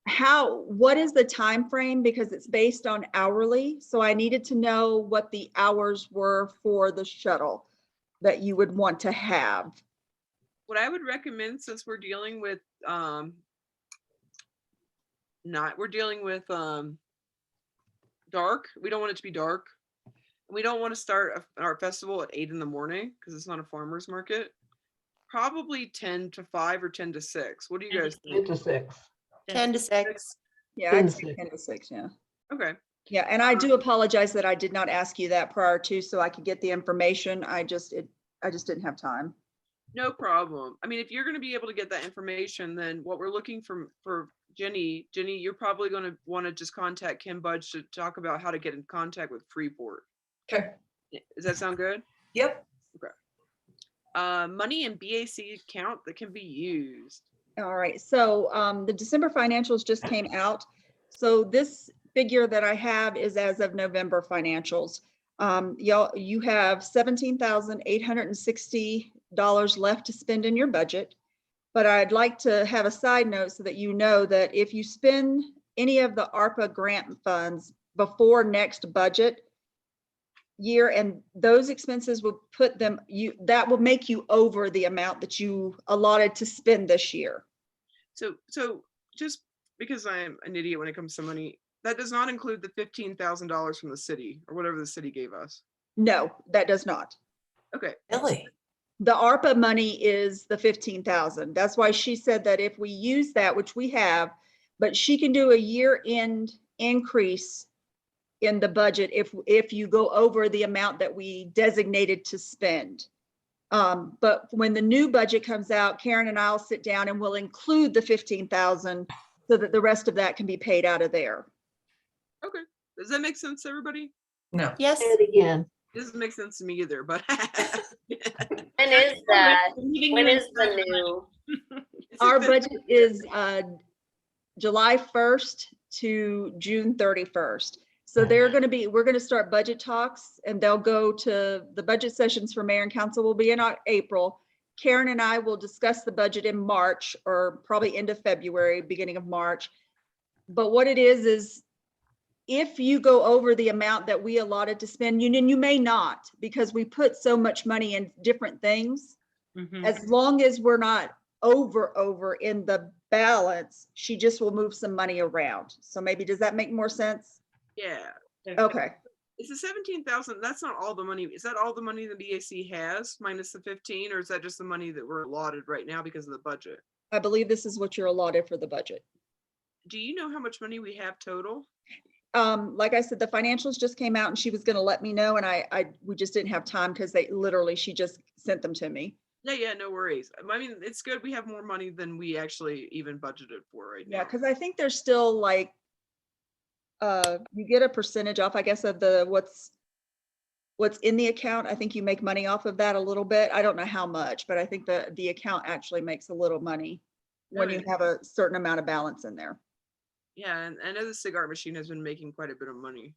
What is the time frame? Because it's based on hourly, so I needed to know what the hours were for the shuttle that you would want to have. What I would recommend, since we're dealing with dark, we don't want it to be dark. We don't want to start our festival at 8 in the morning because it's not a farmer's market. Probably 10 to 5 or 10 to 6. What do you 10 to guys 10 think? to 6. 10 to 6. Yeah, 10 I'd to say 6. 10 to 6, yeah. Okay. Yeah, and I do apologize that I did not ask you that prior to, so I could get the information. I just didn't have time. No problem. I mean, if you're going to be able to get that information, then what we're looking for Jenny, you're probably going to want to just contact Kim Budge to talk about how to get in contact with Freeport. Okay. Does that sound good? Yep. Money in BAC account that can be used. All right, so the December financials just came out. So this figure that I have is as of November financials. You have $17,860 left to spend in your budget. But I'd like to have a side note so that you know that if you spend any of the ARPA grant funds before next budget year, and those expenses will that will make you over the amount that you allotted to spend this year. So just because I'm an idiot when it comes to money, that does not include the $15,000 from the city or whatever the city gave us. No, that does not. Okay. Really? The ARPA money is the 15,000. That's why she said that if we use that, which we have, but she can do a year-end increase in the budget if you go over the amount that we designated to spend. But when the new budget comes out, Karen and I'll sit down and we'll include the 15,000 so that the rest of that can be paid out of there. Okay. Does that make sense to everybody? No. Yes. Say it again. It doesn't make sense to me either, but When is that? Leaving When you in is the charge of money. new? Our budget is July 1st to June 31st. So we're going to start budget talks and they'll go to the budget sessions for mayor and council will be in April. Karen and I will discuss the budget in March or probably end of February, beginning of March. But what it is if you go over the amount that we allotted to spend, you may not, because we put so much money in different things. Mhm. As long as we're not over in the balance, she just will move some money around. So maybe, does that make more sense? yeah. Okay. Is the 17,000, that's not all the money. Is that all the money the BAC has minus the 15, or is that just the money that we're allotted right now because of the budget? I believe this is what you're allotted for the budget. Do you know how much money we have total? Like I said, the financials just came out and she was going to let me know. And we just didn't have time because she just sent them to me. Yeah, no worries. I mean, it's good. We have more money than we actually even budgeted for right now. Yeah, because I think there's still like, you get a percentage off, I guess, of what's in the account. I think you make money off of that a little bit. I don't know how much, but I think the account actually makes a little money. when you Nice. have a certain amount of balance in there. Yeah, and I know the cigar machine has been making quite a bit of money.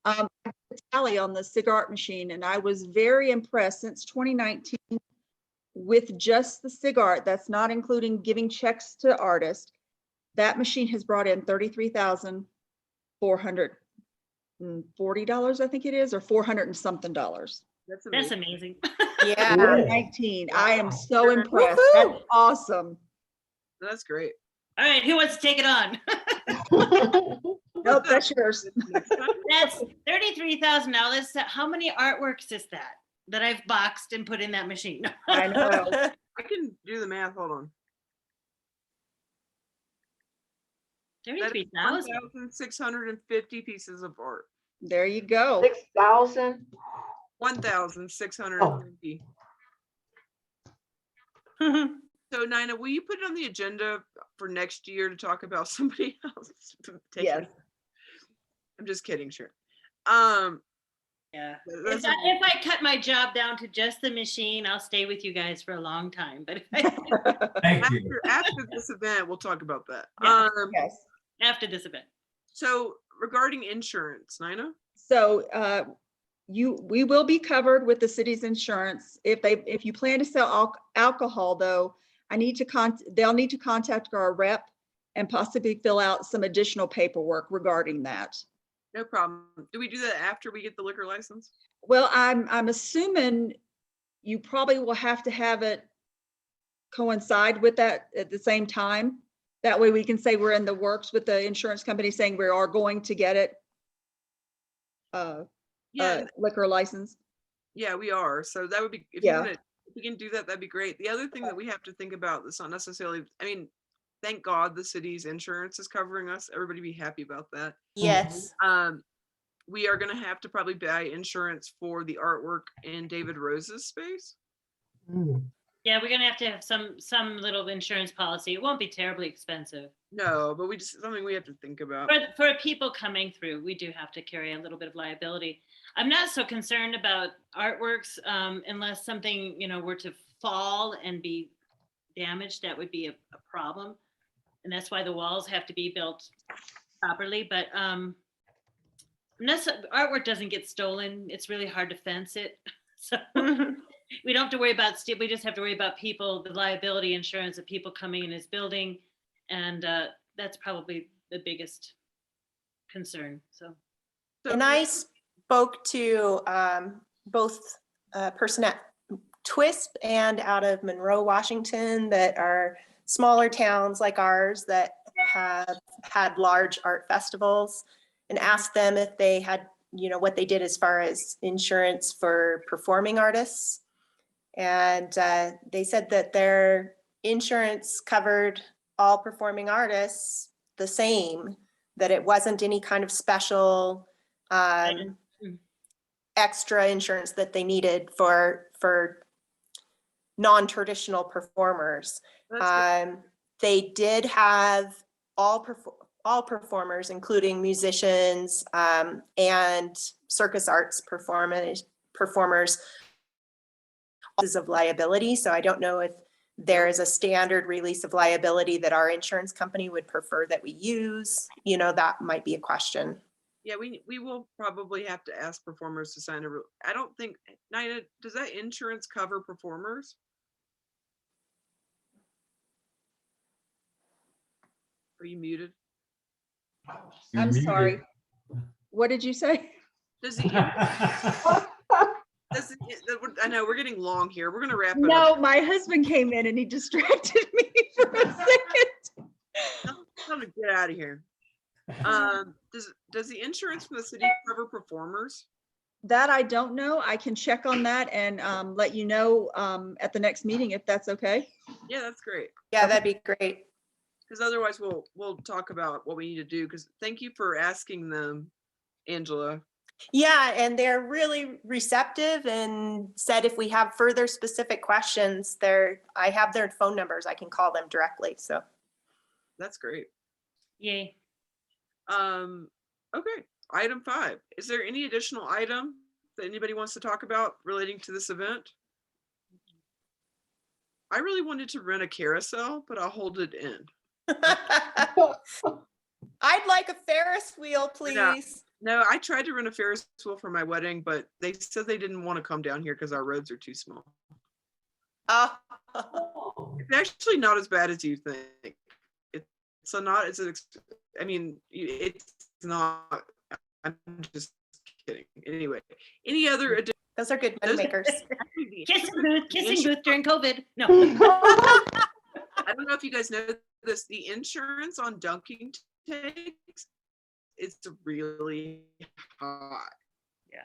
I did a tally on the cigar machine, and I was very impressed since 2019 with just the cigar. That's not including giving checks to artists. That machine has brought in $33,440, I think it is, or 400 and something dollars. That's That's amazing. amazing. Yeah. Cool. 19. I am so Wow. impressed. Woohoo! That's awesome. That's great. All right, who wants to take it on? Nope, that's yours. Next time. That's $33,000. How many artworks is that I've boxed and put in that machine? I know. I can do the math. Hold on. That is 33,000. 1,650 pieces of art. There you go. 6,000. 1,650. So Nina, will you put it on the agenda for next year to talk about somebody else? Yes. I'm just kidding, sure. Yeah. That's If I cut my job down to just the machine, I'll stay with you guys for a long time. But if Thank you. after this event, we'll talk about that. Yeah. Yes. after this event. So regarding insurance, Nina? So we will be covered with the city's insurance. If you plan to sell alcohol though, they'll need to contact our rep and possibly fill out some additional paperwork regarding that. No problem. Do we do that after we get the liquor license? Well, I'm assuming you probably will have to have it coincide with that at the same time. That way we can say we're in the works with the insurance company saying we are going to get it. Yeah, Liquor license. yeah, we are. So that would be, if Yeah. if we can do that, that'd be great. The other thing that we have to think about, that's not necessarily, I mean, thank God the city's insurance is covering us. Everybody be happy about that. Yes. We are gonna have to probably buy insurance for the artwork in David Rose's space. Mm. Yeah, we're gonna have to have some little insurance policy. It won't be terribly expensive. No, but we just, something we have to think about. For people coming through, we do have to carry a little bit of liability. I'm not so concerned about artworks unless something, were to fall and be damaged, that would be a problem. And that's why the walls have to be built properly. But unless artwork doesn't get stolen, it's really hard to fence it. So we don't have to worry about we just have to worry about people, the liability insurance of people coming in his building. And that's probably the biggest concern. So And I spoke to both a person at TWISP and out of Monroe, Washington, that are smaller towns like ours that have had large art festivals, and asked them if they had, what they did as far as insurance for performing artists. And they said that their insurance covered all performing artists the same, that it wasn't any kind of special extra insurance that they needed for non-traditional performers. They did have all performers, including musicians and circus arts performers of liability. So I don't know if there is a standard release of liability that our insurance company would prefer that we use. That might be a question. Yeah, we will probably have to ask performers to sign I don't think, Nina, does that insurance cover performers? Are you muted? You're I'm muted. sorry. What did you say? Does the, I know we're getting long here. We're gonna wrap it No, up. my husband came in and he distracted me for a second. Time to get out of here. Does the insurance from the city cover performers? That I don't know. I can check on that and let you know at the next meeting if that's okay. Yeah, that's great. Yeah, that'd be great. Because otherwise we'll talk about what we need to do. Because thank you for asking them, Angela. Yeah, and they're really receptive and said if we have further specific questions, I have their phone numbers. I can call them directly. So That's great. yay. Okay, item 5. Is there any additional item that anybody wants to talk about relating to this event? I really wanted to rent a carousel, but I'll hold it in. I'd like a Ferris wheel, please. No, I tried to rent a Ferris wheel for my wedding, but they said they didn't want to come down here because our roads are too small. Oh, It's actually not as bad as you think. It's not. I mean, it's not. I'm just kidding. Anyway, any other? those are good money makers. Kissing booth during COVID. No. I don't know if you guys know this. The insurance on dunking tanks is really high. Yeah.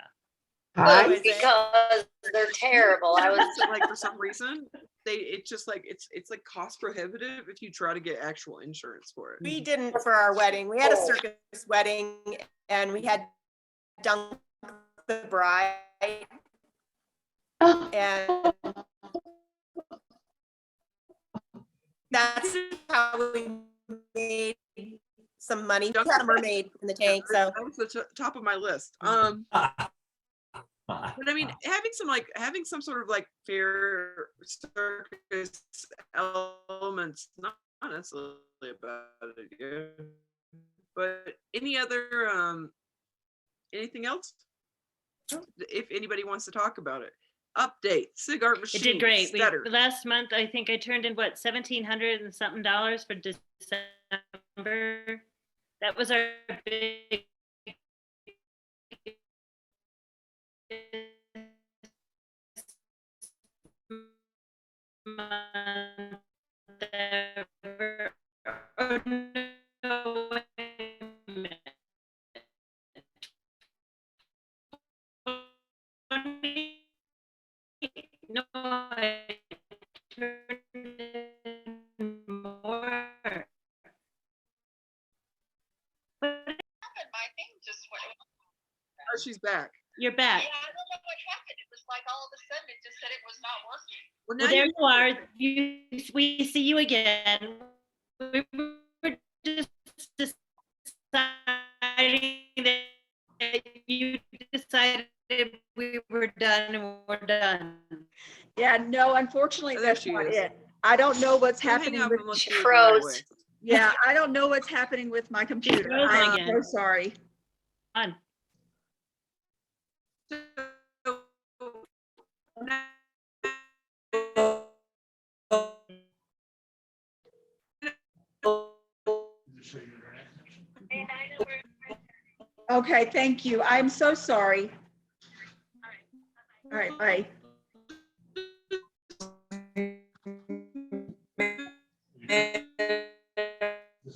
Hi. Is it? Because they're terrible. I was So, like, for some reason, it's just like it's like cost prohibitive if you try to get actual insurance for it. We didn't for our wedding. We had a circus wedding and we had dunk the bride. And that's how we made some money. We had a mermaid in the tank, so. That was the top of my list. But I mean, having some sort of like fair circus elements, not necessarily a bad idea. But any other anything else? If anybody wants to talk about it. Update, cigar machine. It did great. Stutter. Last month, I think I turned in what, $1,700 and something for December. That was our big month ever. Oh, no, wait a minute. No, I turned in more. But My thing just went. Oh, she's back. you're back. Yeah, I don't know what happened. It was like all of a sudden it just said it was not working. Well, Well, now there you you are. We see you again. We were just deciding that you decided we were done and we're done. Yeah, no, unfortunately, Oh, there that's she not is. it. I don't know what's Hang happening up with, and let's She do it the right froze. way. yeah, I don't know what's happening with my computer. frozen I'm again. so sorry. On. Okay, thank you. I'm so sorry. All right, bye.